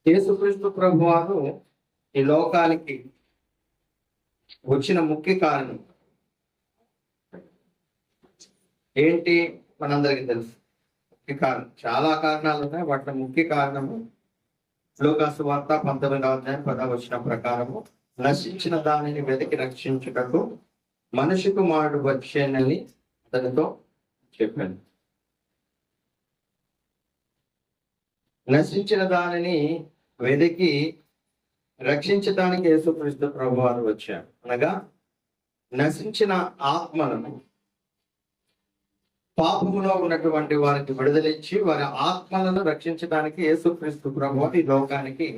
యేసుక్రీస్తు ప్రభువారు ఈ లోకానికి వచ్చిన ముఖ్య కారణం ఏంటి? మనందరికీ తెలుసు. ముఖ్య కారణం, చాలా కారణాలు ఉన్నాయి. వాటి ముఖ్య కారణము లోకాసు వార్త 19వ అధ్యాయం 10వ వచనం ప్రకారము, నశించిన దానిని వెతికి రక్షించుటకు మనిషి కుమారుడు వచ్చేనని అతనితో చెప్పాను. నశించిన దానిని వెతికి రక్షించడానికి యేసుక్రీస్తు ప్రభువారు వచ్చారు. అనగా నశించిన ఆత్మలను, పాపములో ఉన్నటువంటి వారికి విడుదలిచ్చి వారి ఆత్మలను రక్షించడానికి యేసుక్రీస్తు ప్రభువారు ఈ లోకానికి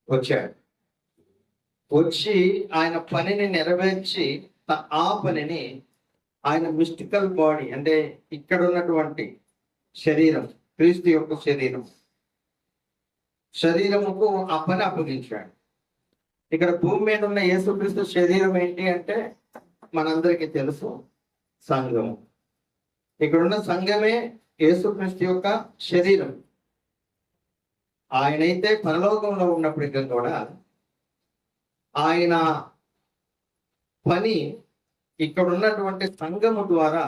వచ్చాడు. వచ్చి ఆయన పనిని నెరవేర్చి ఆ పనిని ఆయన మిస్టికల్ బాడీ, అంటే ఇక్కడ ఉన్నటువంటి శరీరం, క్రీస్తు యొక్క శరీరముకు ఆ పని అప్పగించాడు. ఇక్కడ భూమి మీద ఉన్న యేసుక్రీస్తు శరీరం ఏంటి అంటే మనందరికీ తెలుసు, సంఘము. ఇక్కడున్న సంఘమే యేసుక్రీస్తు యొక్క శరీరం. ఆయనైతే పరలోకంలో ఉన్నప్పటికీ కూడా ఆయన పని ఇక్కడ ఉన్నటువంటి సంఘము ద్వారా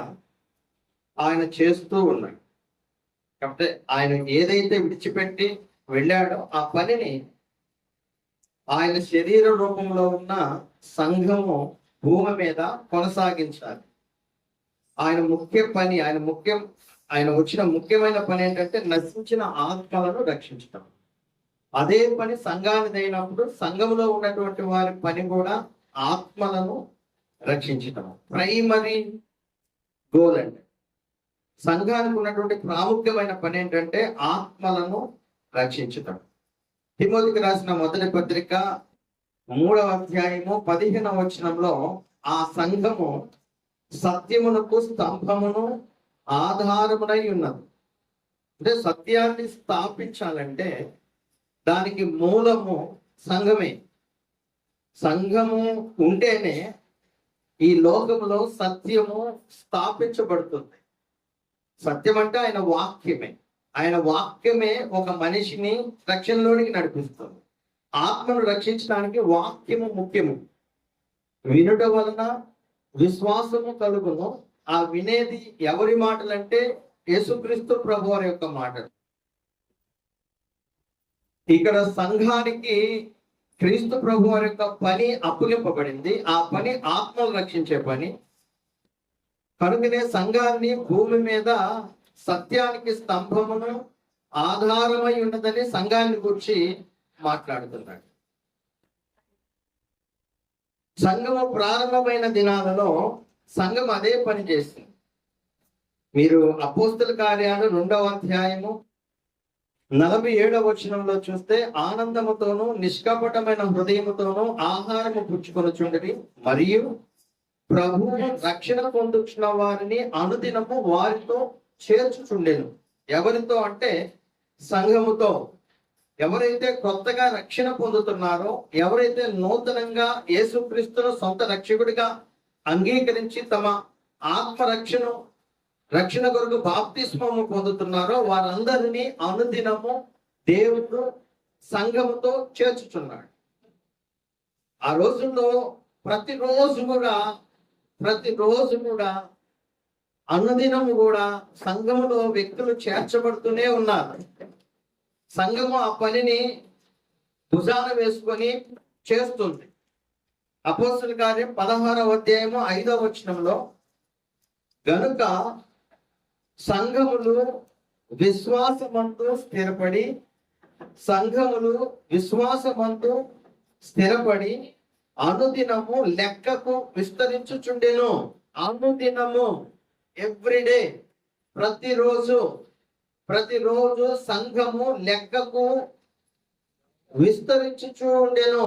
ఆయన చేస్తూ ఉన్నాడు. కాబట్టి ఆయన ఏదైతే విడిచిపెట్టి వెళ్ళాడో ఆ పనిని ఆయన శరీర రూపంలో ఉన్న సంఘము భూమి మీద కొనసాగించాలి. ఆయన వచ్చిన ముఖ్యమైన పని ఏంటంటే నశించిన ఆత్మలను రక్షించడం. అదే పని సంఘానికి అయినప్పుడు సంఘంలో ఉన్నటువంటి వారి పని కూడా ఆత్మలను రక్షించడం. ప్రైమరీ గోల్ అంటే సంఘానికి ఉన్నటువంటి ప్రాముఖ్యమైన పని ఏంటంటే ఆత్మలను రక్షించడం. తిమోతికి రాసిన మొదటి పత్రిక 3వ అధ్యాయము 15వ వచనంలో ఆ సంఘము సత్యమునకు స్తంభమును ఆధారమునై ఉన్నది. అంటే సత్యాన్ని స్థాపించాలంటే దానికి మూలము సంఘమే. సంఘము ఉంటేనే ఈ లోకంలో సత్యము స్థాపించబడుతుంది. సత్యం అంటే ఆయన వాక్యమే. ఆయన వాక్యమే ఒక మనిషిని రక్షణలోనికి నడిపిస్తుంది. ఆత్మను రక్షించడానికి వాక్యము ముఖ్యము. వినుట వలన విశ్వాసము కలుగును. ఆ వినేది ఎవరి మాటలంటే యేసుక్రీస్తు ప్రభువారి యొక్క మాటలు. ఇక్కడ సంఘానికి క్రీస్తు ప్రభువారి యొక్క పని అప్పగింపబడింది. ఆ పని ఆత్మను రక్షించే పని. కనుకనే సంఘాన్ని భూమి మీద సత్యానికి స్తంభమును ఆధారమై ఉన్నదని సంఘాన్ని గురించి మాట్లాడుతున్నాడు. సంఘము ప్రారంభమైన దినాలలో సంఘం అదే పని చేస్తుంది. మీరు అపోస్తల కార్యాలు 2వ అధ్యాయము 47వ వచనంలో చూస్తే, ఆనందముతోనూ నిష్కపటమైన హృదయముతోనూ ఆహారము పుచ్చుకొనుచుండిరి, మరియు ప్రభువు రక్షణ పొందుచున్న వారిని అనుదినము వారితో చేర్చుచుండెను. ఎవరితో అంటే సంఘముతో. ఎవరైతే కొత్తగా రక్షణ పొందుతున్నారో, ఎవరైతే నూతనంగా యేసుక్రీస్తును సొంత రక్షకుడిగా అంగీకరించి తమ రక్షణ కొరకు బాప్తిస్మము పొందుతున్నారో వారందరినీ అనుదినము దేవుడు సంఘముతో చేర్చుచున్నాడు. ఆ రోజుల్లో ప్రతిరోజు కూడా అనుదినము కూడా సంఘములో వ్యక్తులు చేర్చబడుతూనే ఉన్నారు. సంఘము ఆ పనిని భుజాన వేసుకొని చేస్తుంది. అపోస్తల కార్యం 16వ అధ్యాయము 5వ వచనంలో, గనుక సంఘములు విశ్వాసమందు స్థిరపడి అనుదినము లెక్కకు విస్తరించుచుండెను. అనుదినము, ఎవ్రీడే, ప్రతిరోజు సంఘము లెక్కకు విస్తరించుచూ ఉండెను.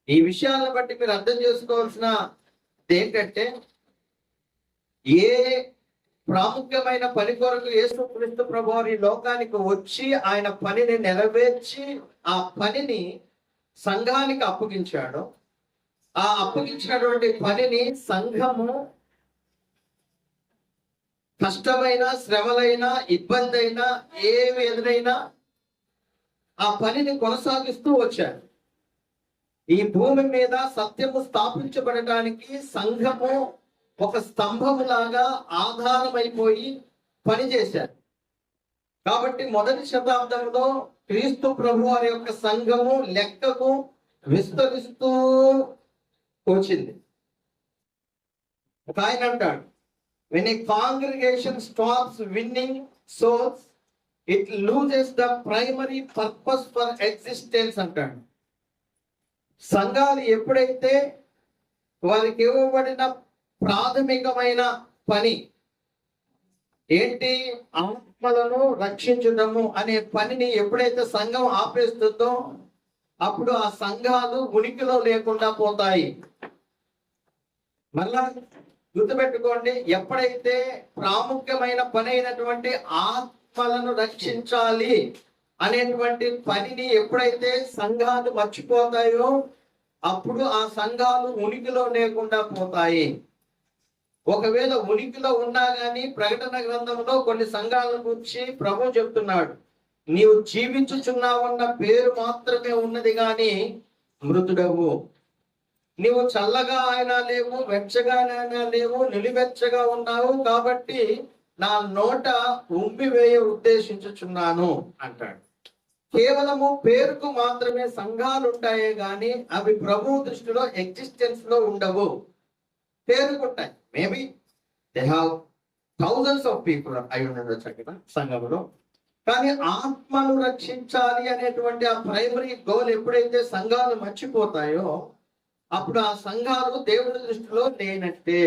ఈ విషయాలను బట్టి మీరు అర్థం చేసుకోవాల్సిన ఏంటంటే, ఏ ప్రాముఖ్యమైన పని కొరకు యేసుక్రీస్తు ప్రభువారు ఈ లోకానికి వచ్చి ఆయన పనిని నెరవేర్చి ఆ పనిని సంఘానికి అప్పగించాడో, ఆ అప్పగించినటువంటి పనిని సంఘము కష్టమైన, శ్రమలైనా, ఇబ్బంది అయినా, ఏమి ఎదురైనా ఆ పనిని కొనసాగిస్తూ వచ్చారు. ఈ భూమి మీద సత్యము స్థాపించబడటానికి సంఘము ఒక స్తంభములాగా ఆధారమైపోయి పనిచేశారు. కాబట్టి మొదటి శతాబ్దంలో క్రీస్తు ప్రభు వారి యొక్క సంఘము లెక్కకు విస్తరిస్తూ వచ్చింది. ఒక ఆయన అంటాడు, when a congregation stops winning souls, it loses the primary purpose for existence అంటాడు. సంఘాలు ఎప్పుడైతే వారికి ఇవ్వబడిన ప్రాథమికమైన పని ఏంటి, ఆత్మలను రక్షించడము అనే పనిని ఎప్పుడైతే సంఘం ఆపేస్తుందో అప్పుడు ఆ సంఘాలు ఉనికిలో లేకుండా పోతాయి. మళ్ళా గుర్తుపెట్టుకోండి, ఎప్పుడైతే ప్రాముఖ్యమైన పని అయినటువంటి ఆత్మలను రక్షించాలి అనేటువంటి పనిని ఎప్పుడైతే సంఘాలు మర్చిపోతాయో అప్పుడు ఆ సంఘాలు ఉనికిలో లేకుండా పోతాయి. ఒకవేళ ఉనికిలో ఉన్నా కానీ ప్రకటన గ్రంథంలో కొన్ని సంఘాల గురించి ప్రభు చెప్తున్నాడు, నీవు జీవించుచున్నావన్న పేరు మాత్రమే ఉన్నది కానీ మృతుడవు. నీవు చల్లగా అయినా లేవు, వెచ్చగా అయినా లేవు, నిలువెచ్చగా ఉన్నావు, కాబట్టి నా నోట ఉమ్మివేయ ఉద్దేశించుచున్నాను అంటాడు. కేవలము పేరుకు మాత్రమే సంఘాలు ఉంటాయే గాని అవి ప్రభు దృష్టిలో ఎగ్జిస్టెన్స్ లో ఉండవు. పేరుకుంటాయి, maybe they have thousands of people అయి ఉండొచ్చు అక్కడ సంఘంలో, కానీ ఆత్మను రక్షించాలి అనేటువంటి ఆ ప్రైమరీ గోల్ ఎప్పుడైతే సంఘాలు మర్చిపోతాయో అప్పుడు ఆ సంఘాలు దేవుడి దృష్టిలో లేనట్టే.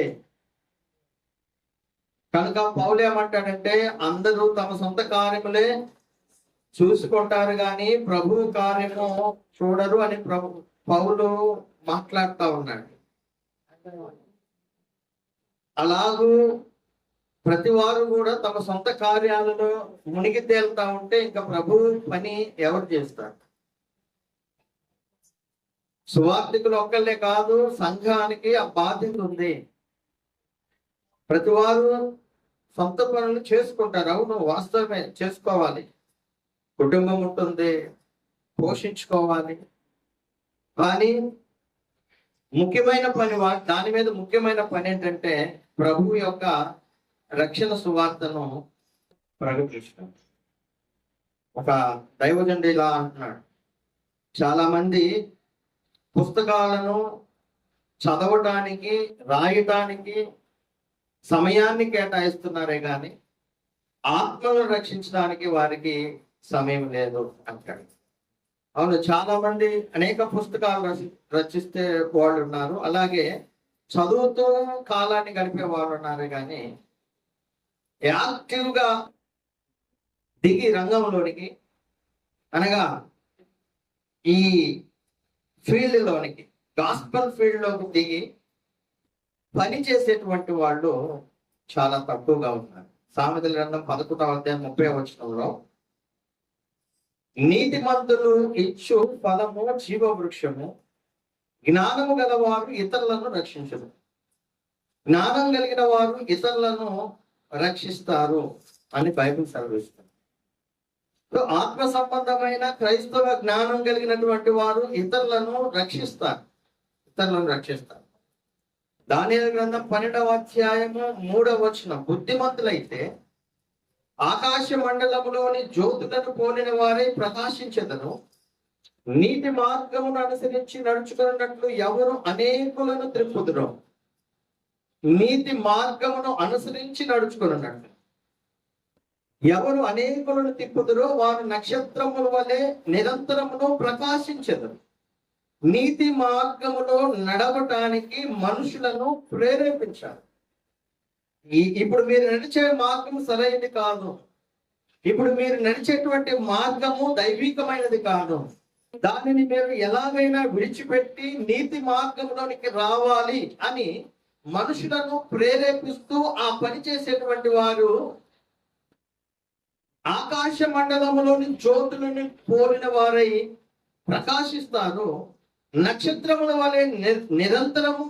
కనుక పౌలు ఏమంటాడంటే, అందరూ తమ సొంత కార్యములే చూసుకుంటారు కానీ ప్రభు కార్యము చూడరు అని పౌలు మాట్లాడుతూ ఉన్నాడు. అలాగూ ప్రతి వారు కూడా తమ సొంత కార్యాలను మునిగి తేలుతా ఉంటే ఇంకా ప్రభు పని ఎవరు చేస్తారు? సువార్థికులు ఒక్కళ్ళే కాదు, సంఘానికి ఆ బాధ్యత ఉంది. ప్రతి వారు సొంత పనులు చేసుకుంటారు, అవును వాస్తవమే, చేసుకోవాలి. కుటుంబం ఉంటుంది, పోషించుకోవాలి. కానీ ముఖ్యమైన పని దాని మీద ముఖ్యమైన పని ఏంటంటే ప్రభు యొక్క రక్షణ సువార్తను ప్రకటించడం. ఒక దైవజనుడు ఇలా అంటున్నాడు, చాలా మంది పుస్తకాలను చదవటానికి రాయటానికి సమయాన్ని కేటాయిస్తున్నారే కానీ ఆత్మను రక్షించడానికి వారికి సమయం లేదు అంటాడు. అవును, చాలా మంది అనేక పుస్తకాలు రచిస్తే వాళ్ళు ఉన్నారు, అలాగే చదువుతూ కాలాన్ని గడిపే వాళ్ళు ఉన్నారు, కానీ యాక్టివ్గా దిగి రంగంలోనికి అనగా ఈ ఫీల్డ్లోనికి, గాస్పల్ ఫీల్డ్లోకి దిగి పని చేసేటువంటి వాళ్ళు చాలా తక్కువగా ఉన్నారు. సామెతల గ్రంథం 11వ అధ్యాయం 30వ వచనంలో, నీతిమంతులు ఇచ్చు ఫలము జీవ వృక్షము, జ్ఞానము గలవారు ఇతరులను రక్షించరు. జ్ఞానం కలిగిన వారు ఇతరులను రక్షిస్తారు అని బైబిల్ సెలవిస్తుంది. ఆత్మ సంబంధమైన క్రైస్తవ జ్ఞానం కలిగినటువంటి వారు ఇతరులను రక్షిస్తారు. దానియేలు గ్రంథం 12వ అధ్యాయము 3వ వచనం, బుద్ధిమంతులైతే ఆకాశ మండలములోని జ్యోతులను పోలిన వారే ప్రకాశించెదరు. నీతి మార్గమును అనుసరించి నడుచుకున్నట్లు ఎవరు అనేకులను త్రిప్పుదురో. నీతి మార్గమును అనుసరించి నడుచుకున్నట్లు ఎవరు అనేకులను తిప్పుదురో వారు నక్షత్రముల వలె నిరంతరమును ప్రకాశించెదరు. నీతి మార్గములో నడవటానికి మనుషులను ప్రేరేపించారు. ఇప్పుడు మీరు నడిచే మార్గం సరైనది కాదు, ఇప్పుడు మీరు నడిచేటువంటి మార్గము దైవికమైనది కాదు. దానిని మీరు ఎలాగైనా విడిచిపెట్టి నీతి మార్గంలోనికి రావాలి అని మనుషులను ప్రేరేపిస్తూ ఆ పని చేసేటువంటి వారు ఆకాశ మండలములోని జ్యోతులను పోలిన వారై ప్రకాశిస్తారు. నక్షత్రముల వలె నిరంతరము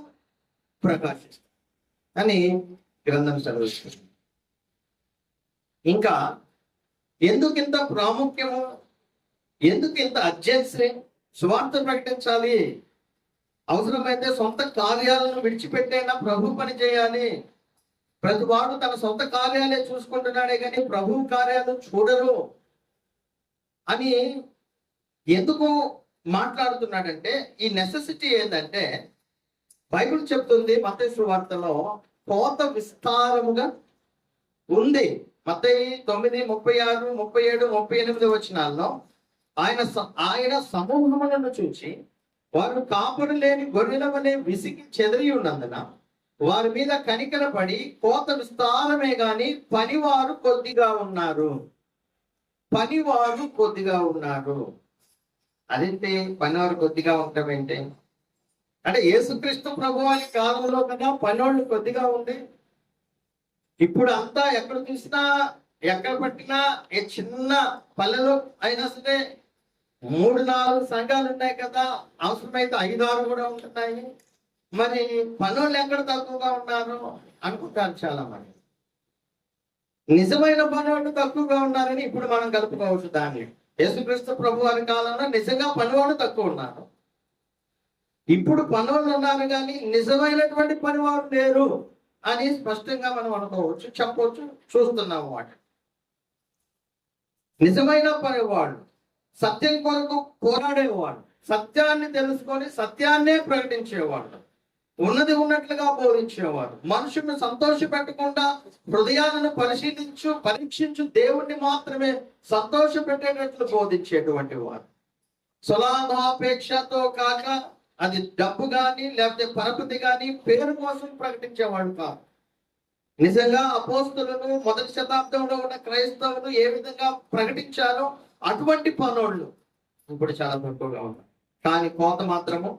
ప్రకాశిస్తారు అని గ్రంథం చదువుతుంది. ఇంకా ఎందుకింత ప్రాముఖ్యము ఎందుకు ఇంత అర్జెన్సీ? సువార్త ప్రకటించాలి, అవసరమైతే సొంత కార్యాలను విడిచిపెట్టైనా ప్రభు పని చేయాలి. ప్రతి వాడు తన సొంత కార్యాలే చూసుకుంటున్నాడే కానీ ప్రభు కార్యాలు చూడరు అని ఎందుకు మాట్లాడుతున్నాడంటే, ఈ నెసెసిటీ ఏంటంటే బైబిల్ చెప్తుంది మత్తయి సువార్తలో కోత విస్తారముగా ఉంది. మత్తయి 9:36, 37, 38 వచనాల్లో ఆయన సమూహములను చూచి వారు కాపురు లేని గొర్రెల వలె విసిగి చెదిరి ఉన్నందున వారి మీద కనికరపడి కోత విస్తారమే గాని పనివారు కొద్దిగా ఉన్నారు. పనివారు కొద్దిగా ఉన్నారు. అదేంటి పనివారు కొద్దిగా ఉండటం ఏంటి అంటే, యేసుక్రీస్తు ప్రభువారి కాలంలో కదా పనోళ్ళు కొద్దిగా ఉంది. ఇప్పుడు అంతా ఎక్కడ చూసినా ఎక్కడ పట్టినా ఏ చిన్న పల్లెలో అయినా సరే 3-4 సంఘాలు ఉన్నాయి కదా, అవసరమైతే 5-6 కూడా ఉంటున్నాయి. మరి పనులు ఎక్కడ తక్కువగా ఉన్నారు అనుకుంటారు చాలా మంది. నిజమైన పనివాళ్ళు తక్కువగా ఉన్నారని ఇప్పుడు మనం కలుపుకోవచ్చు దాన్ని. యేసుక్రీస్తు ప్రభు వారి కాలంలో నిజంగా పనివాళ్ళు తక్కువ ఉన్నారు. ఇప్పుడు పనులు ఉన్నారు కానీ నిజమైనటువంటి పనివారు లేరు అని స్పష్టంగా మనం అనుకోవచ్చు, చెప్పవచ్చు, చూస్తున్నాము. వాటి నిజమైన పనివాళ్ళు, సత్యం కొరకు పోరాడేవాళ్ళు, సత్యాన్ని తెలుసుకొని సత్యాన్నే ప్రకటించేవాళ్ళు, ఉన్నది ఉన్నట్లుగా బోధించేవారు, మనుషులను సంతోష పెట్టకుండా హృదయాలను పరీక్షించు దేవుణ్ణి మాత్రమే సంతోష పెట్టేటట్లు బోధించేటువంటి వారు. స్వలాభాపేక్షతో కాక అది డబ్బు కానీ లేకపోతే పరపతి కానీ పేరు కోసం ప్రకటించేవాడు కాదు. నిజంగా అపోస్తలులు మొదటి శతాబ్దంలో ఉన్న క్రైస్తవులు ఏ విధంగా ప్రకటించారో అటువంటి పనులు ఇప్పుడు చాలా తక్కువగా ఉన్నాయి. కానీ కోత మాత్రము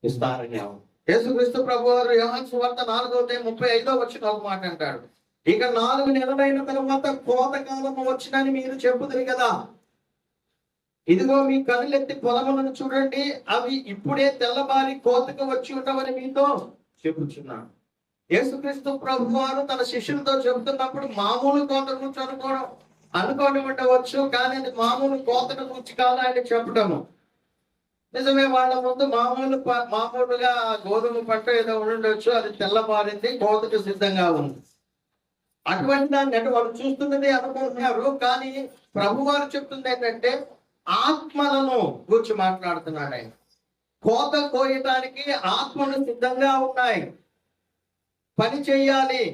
విస్తారంగా ఉంది. యేసుక్రీస్తు ప్రభు వారు యోహాను సువార్త 4:35 వచ్చిన ఒక మాట అంటాడు, ఇక 4 నెలలైన తర్వాత కోత కాలము వచ్చినని మీరు చెప్పుదురు కదా. ఇదిగో మీ కనులెత్తి పొలములను చూడండి, అవి ఇప్పుడే తెల్లబారి కోతకు వచ్చి ఉండవని మీతో చెప్పుచున్నాను. యేసుక్రీస్తు ప్రభు వారు తన శిష్యులతో చెబుతున్నప్పుడు మామూలు కోత గురించి అనుకోని ఉండవచ్చు, కానీ అది మామూలు కోతను గురించి కాదు ఆయన చెప్పడము. నిజమే, వాళ్ళ ముందు మామూలుగా గోధుమ పంట ఏదో ఉండొచ్చు, అది తెల్లబారింది, కోతకు సిద్ధంగా ఉంది. అటువంటి దాన్ని అంటే వాళ్ళు చూస్తున్నది అనుకుంటున్నారు. కానీ ప్రభు వారు చెప్తుంది ఏంటంటే ఆత్మలను గురించి మాట్లాడుతున్నాడు ఆయన. కోత కోయటానికి ఆత్మలు సిద్ధంగా ఉన్నాయి, పని చేయాలి,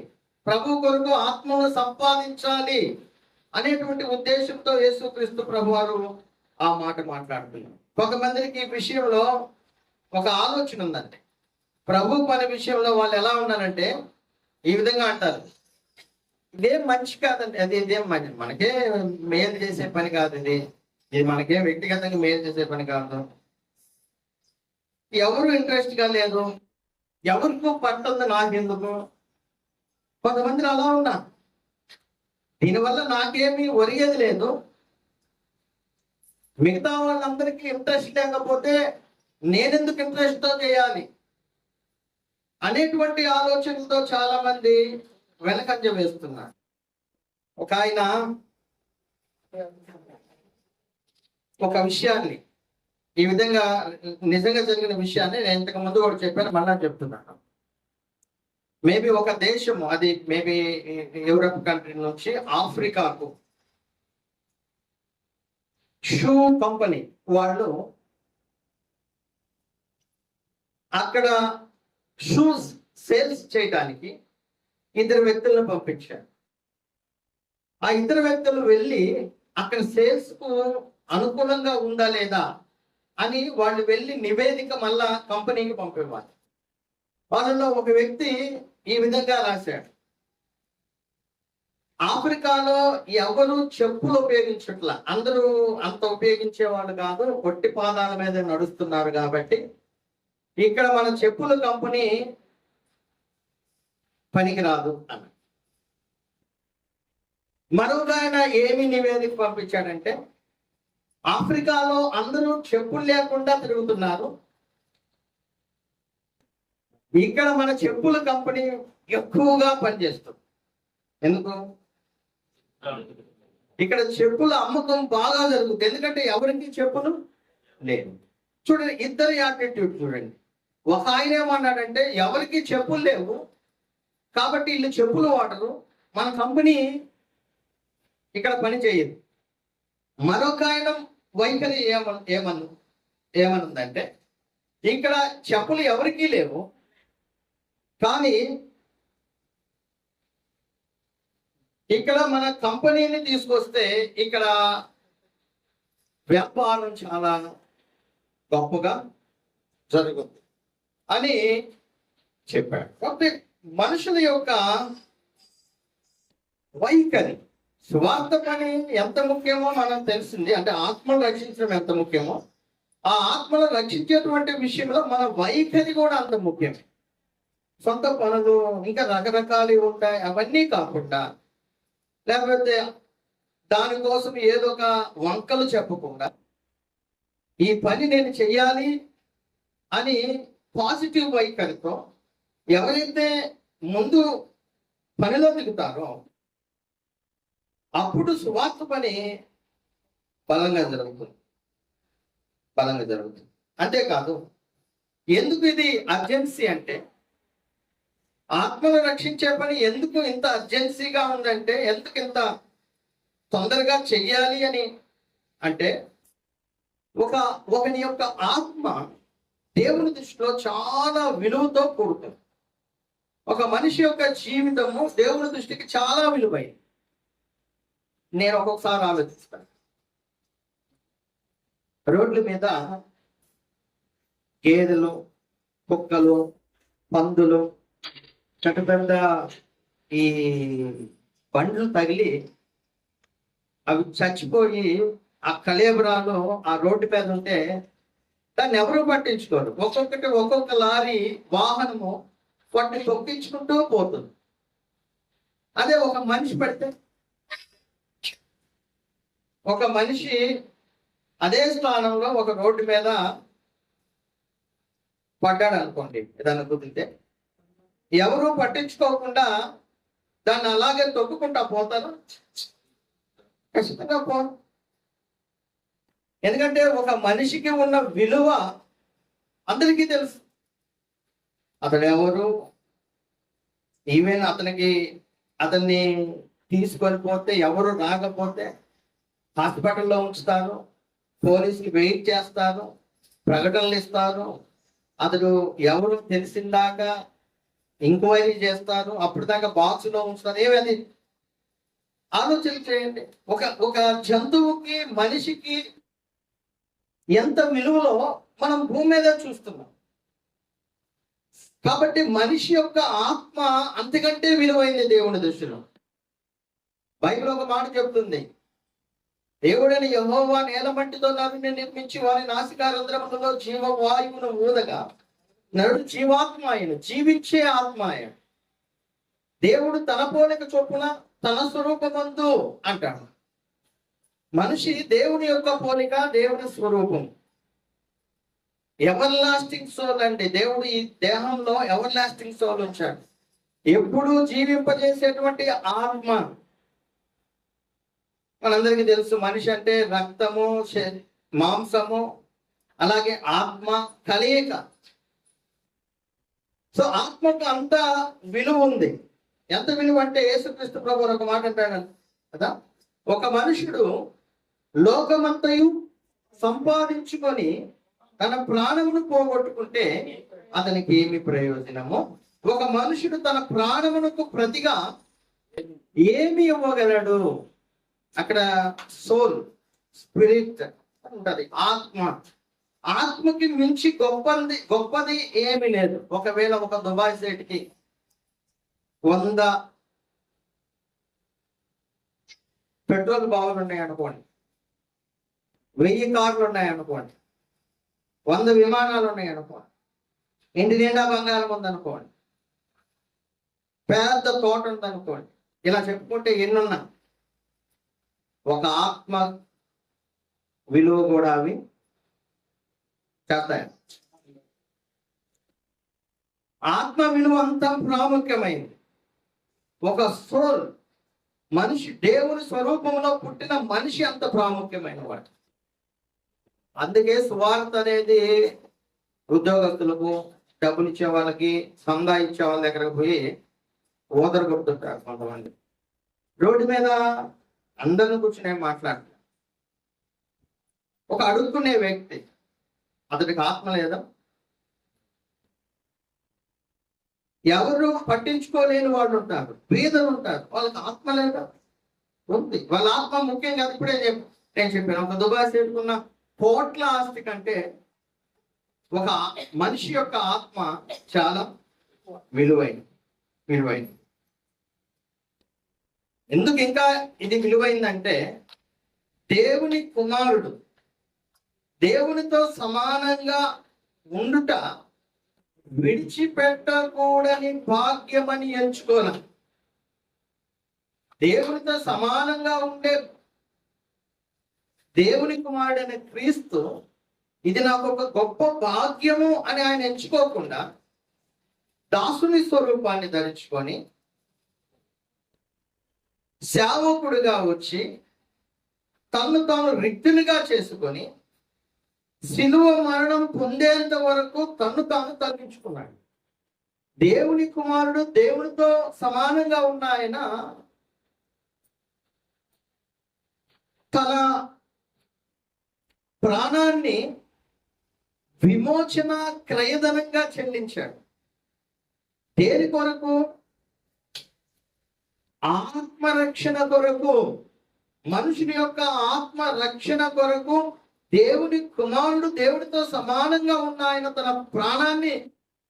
ప్రభు కొరకు ఆత్మను సంపాదించాలి అనేటువంటి ఉద్దేశంతో యేసుక్రీస్తు ప్రభు వారు ఆ మాట మాట్లాడుతున్నారు. కొంతమందికి ఈ విషయంలో ఒక ఆలోచన ఉందండి. ప్రభు పని విషయంలో వాళ్ళు ఎలా ఉన్నారంటే ఈ విధంగా అంటారు, ఇదేం మంచి కాదండి, ఇదేం మనకే మేలు చేసే పని కాదు, ఇది మనకే వ్యక్తిగతంగా మేలు చేసే పని కాదు, ఎవరు ఇంట్రెస్ట్ గా లేదు, ఎవరికో పట్టుంది నాకెందుకు. కొంతమంది అలా ఉన్నా, దీనివల్ల నాకేమీ ఒరిగేది లేదు, మిగతా వాళ్ళందరికీ ఇంట్రెస్ట్ లేకపోతే నేనెందుకు ఇంట్రెస్ట్తో చేయాలి అనేటువంటి ఆలోచనలతో చాలా మంది వెనకంజ వేస్తున్నారు. ఒక ఆయన ఒక విషయాన్ని ఈ విధంగా నిజంగా జరిగిన విషయాన్ని నేను ఇంతకు ముందు కూడా చెప్పాను, మళ్ళా చెప్తున్నాను. మేబీ ఒక దేశము, అది మేబీ యూరప్ కంట్రీ నుంచి ఆఫ్రికాకు షూ కంపెనీ వాళ్ళు అక్కడ షూస్ సేల్స్ చేయడానికి 2 వ్యక్తులను పంపించారు. ఆ 2 వ్యక్తులు వెళ్ళి అక్కడ సేల్స్ కు అనుకూలంగా ఉందా లేదా అని వాళ్ళు వెళ్ళి నివేదిక మళ్ళా కంపెనీకి పంపేవారు. వాళ్ళలో ఒక వ్యక్తి ఈ విధంగా రాశాడు, ఆఫ్రికాలో ఎవరు చెప్పులు ఉపయోగించట్లా, అందరూ అంత ఉపయోగించేవాళ్ళు కాదు, పొట్టి పాదాల మీద నడుస్తున్నారు కాబట్టి ఇక్కడ మన చెప్పుల కంపెనీ పనికిరాదు అని. మరొక ఆయన ఏమి నివేదిక పంపించాడంటే, ఆఫ్రికాలో అందరూ చెప్పులు లేకుండా తిరుగుతున్నారు, ఇక్కడ మన చెప్పుల కంపెనీ ఎక్కువగా పనిచేస్తుంది. ఎందుకు? ఇక్కడ చెప్పుల అమ్మకం బాగా జరుగుతుంది. ఎందుకంటే ఎవరికి చెప్పులు లేదు. చూడండి, ఇద్దరి యాటిట్యూడ్ చూడండి. ఒక ఆయన ఏమన్నాడంటే ఎవరికి చెప్పులు లేవు కాబట్టి వీళ్ళు చెప్పులు వాడరు, మన కంపెనీ ఇక్కడ పని చేయదు. మరొక ఆయన వైఖరి ఏమనుందంటే ఇక్కడ చెప్పులు ఎవరికీ లేవు కానీ ఇక్కడ మన కంపెనీని తీసుకొస్తే ఇక్కడ వ్యాపారం చాలా గొప్పగా జరుగుతుంది అని చెప్పాడు. కాబట్టి మనుషుల యొక్క వైఖరి, స్వార్థ పని ఎంత ముఖ్యమో మనం తెలిసింది. అంటే ఆత్మను రక్షించడం ఎంత ముఖ్యమో, ఆ ఆత్మను రక్షించేటువంటి విషయంలో మన వైఖరి కూడా అంత ముఖ్యమే. సొంత పనులు ఇంకా రకరకాలు ఉంటాయి, అవన్నీ కాకుండా లేకపోతే దానికోసం ఏదో ఒక వంకలు చెప్పకుండా ఈ పని నేను చెయ్యాలి అని పాజిటివ్ వైఖరితో ఎవరైతే ముందు పనిలో దిగుతారో అప్పుడు సువార్త పని బలంగా జరుగుతుంది. అంతేకాదు, ఎందుకు ఇది అర్జెన్సీ అంటే, ఆత్మను రక్షించే పని ఎందుకు ఇంత అర్జెన్సీగా ఉందంటే, ఎందుకు ఇంత తొందరగా చెయ్యాలి అని అంటే, ఒకని యొక్క ఆత్మ దేవుని దృష్టిలో చాలా విలువతో కూడుతుంది. ఒక మనిషి యొక్క జీవితము దేవుని దృష్టికి చాలా విలువైంది. నేను ఒక్కొక్కసారి ఆలోచిస్తాను, రోడ్ల మీద గేదెలు, కుక్కలు, పందులు, పెద్ద ఈ బండ్లు తగిలి అవి చచ్చిపోయి ఆ కళేబరాలు ఆ రోడ్డు మీద ఉంటే దాన్ని ఎవరు పట్టించుకోరు. ఒక్కొక్క లారీ వాహనము వాటిని తొక్కించుకుంటూ పోతుంది. అదే ఒక మనిషి పడితే, ఒక మనిషి అదే స్థానంలో ఒక రోడ్డు మీద పడ్డాడు అనుకోండి, ఏదైనా కుదిరితే ఎవరు పట్టించుకోకుండా దాన్ని అలాగే తొక్కుకుంటా పోతారు? ఖచ్చితంగా పోను. ఎందుకంటే ఒక మనిషికి ఉన్న విలువ అందరికీ తెలుసు. అతడు ఎవరు, ఈవెన్ అతన్ని తీసుకొని పోతే ఎవరు రాకపోతే హాస్పిటల్లో ఉంచుతారు, పోలీసులు వెయిట్ చేస్తారు, ప్రకటనలు ఇస్తారు, అతడు ఎవరు తెలిసిందాకా ఎంక్వైరీ చేస్తారు, అప్పుడు దాకా బాక్స్లో ఉంచుతారు. ఏమది ఆలోచన చేయండి. ఒక జంతువుకి మనిషికి ఎంత విలువలో మనం భూమి మీద చూస్తున్నాం. కాబట్టి మనిషి యొక్క ఆత్మ అంతకంటే విలువైంది దేవుని దృష్టిలో. బైబిల్ ఒక మాట చెప్తుంది, దేవుడని యెహోవా నేలమట్టితో నరుని నిర్మించి వారి నాసికారంధ్రములలో జీవవాయువును ఊదగా నరుడు జీవాత్మ ఆయన, జీవించే ఆత్మ ఆయన. దేవుడు తన పోలిక చొప్పున తన స్వరూపమందు అంటాడు. మనిషి దేవుని యొక్క పోలిక, దేవుని స్వరూపం. ఎవర్ లాస్టింగ్ సోల్ అండి. దేవుడు ఈ దేహంలో ఎవర్ లాస్టింగ్ సోల్ ఉంచాడు, ఎప్పుడు జీవింపజేసేటువంటి ఆత్మ. మనందరికీ తెలుసు, మనిషి అంటే రక్తము, మాంసము, అలాగే ఆత్మ కలయిక. సో ఆత్మకు అంత విలువ ఉంది. ఎంత విలువ అంటే యేసుక్రీస్తు ప్రభు ఒక మాట అంటాడు కదా, ఒక మనుషుడు లోకమంతయు సంపాదించుకొని తన ప్రాణమును పోగొట్టుకుంటే అతనికి ఏమి ప్రయోజనము? ఒక మనుషుడు తన ప్రాణమునకు ప్రతిగా ఏమి ఇవ్వగలడు? అక్కడ సోల్, స్పిరిట్ ఉంటది, ఆత్మ. ఆత్మకి మించి గొప్పది ఏమి లేదు. ఒకవేళ ఒక దుబాయ్ సెట్కి 100 పెట్రోల్ బావులు ఉన్నాయి అనుకోండి, 1000 కార్లు ఉన్నాయి అనుకోండి, 100 విమానాలు ఉన్నాయి అనుకోండి, ఇంటి నిండా బంగారం ఉందనుకోండి, పెద్ద తోట ఉందనుకోండి, ఇలా చెప్పుకుంటే ఎన్నున్నా ఒక ఆత్మ విలువ కూడా అవి చేస్తాయి. ఆత్మ విలువ అంత ప్రాముఖ్యమైంది. ఒక సోల్, మనిషి దేవుని స్వరూపంలో పుట్టిన మనిషి అంత ప్రాముఖ్యమైన వాడు. అందుకే సువార్త అనేది ఉద్యోగస్తులకు, డబ్బులు ఇచ్చే వాళ్ళకి, సందా ఇచ్చే వాళ్ళ దగ్గరకు పోయి ఓదర కొడుతుంటారు కొంతమంది. రోడ్డు మీద అందరిని కూర్చుని మాట్లాడుతారు. ఒక అడుక్కునే వ్యక్తి, అతడికి ఆత్మ లేదా? ఎవరు పట్టించుకోలేని వాళ్ళు ఉంటారు, పేదలు ఉంటారు, వాళ్ళకి ఆత్మ లేదా? ఉంది. వాళ్ళ ఆత్మ ముఖ్యం కాదు. ఇప్పుడే నేను చెప్పాను, ఒక దుబాయ్ చేరుకున్న కోట్ల ఆస్తి కంటే ఒక మనిషి యొక్క ఆత్మ చాలా విలువైనది. ఎందుకు ఇంకా ఇది విలువైందంటే, దేవుని కుమారుడు దేవునితో సమానంగా ఉండుట విడిచిపెట్టకూడని భాగ్యమని ఎంచుకోవాలి. దేవునితో సమానంగా ఉండే దేవుని కుమారుడైన క్రీస్తు, ఇది నాకు ఒక గొప్ప భాగ్యము అని ఆయన ఎంచుకోకుండా దాసుని స్వరూపాన్ని ధరించుకొని సేవకుడిగా వచ్చి తను తాను రిక్తునిగా చేసుకొని శిలువ మరణం పొందేంత వరకు తను తాను తగ్గించుకున్నాడు. దేవుని కుమారుడు, దేవునితో సమానంగా ఉన్న ఆయన తన ప్రాణాన్ని విమోచన క్రయధనంగా చెల్లించాడు. దేని కొరకు? ఆత్మరక్షణ కొరకు. మనుషుని యొక్క ఆత్మ రక్షణ కొరకు దేవుని కుమారుడు దేవుడితో సమానంగా ఉన్న ఆయన తన ప్రాణాన్ని,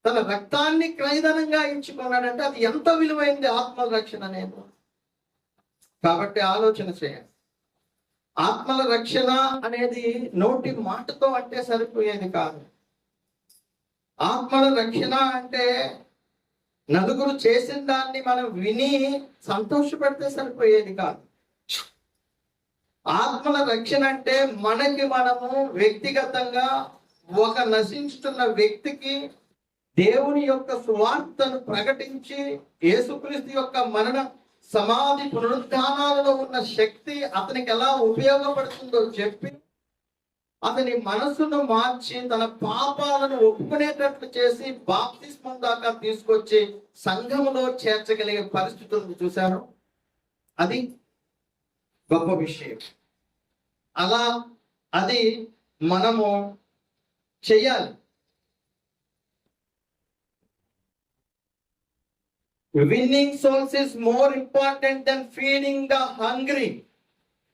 తన రక్తాన్ని క్రయధనంగా ఇచ్చుకున్నాడంటే అది ఎంత విలువైంది ఆత్మ రక్షణ అనేది. కాబట్టి ఆలోచన చేయండి. ఆత్మల రక్షణ అనేది నోటి మాటతో అంటే సరిపోయేది కాదు. ఆత్మల రక్షణ అంటే నలుగురు చేసిన దాన్ని మనం విని సంతోషపెడితే సరిపోయేది కాదు. ఆత్మల రక్షణ అంటే మనము వ్యక్తిగతంగా ఒక నశించుతున్న వ్యక్తికి దేవుని యొక్క సువార్తను ప్రకటించి యేసుక్రీస్తు యొక్క మరణ, సమాధి, పునరుద్ధానాలలో ఉన్న శక్తి అతనికి ఎలా ఉపయోగపడుతుందో చెప్పి అతని మనసును మార్చి తన పాపాలను ఒప్పుకునేటట్లు చేసి బాప్తిస్మం దాకా తీసుకొచ్చి సంఘములో చేర్చగలిగే పరిస్థితులను చూశారు. అది గొప్ప విషయం. అది మనము చెయ్యాలి. Winning souls is more important than feeding the hungry,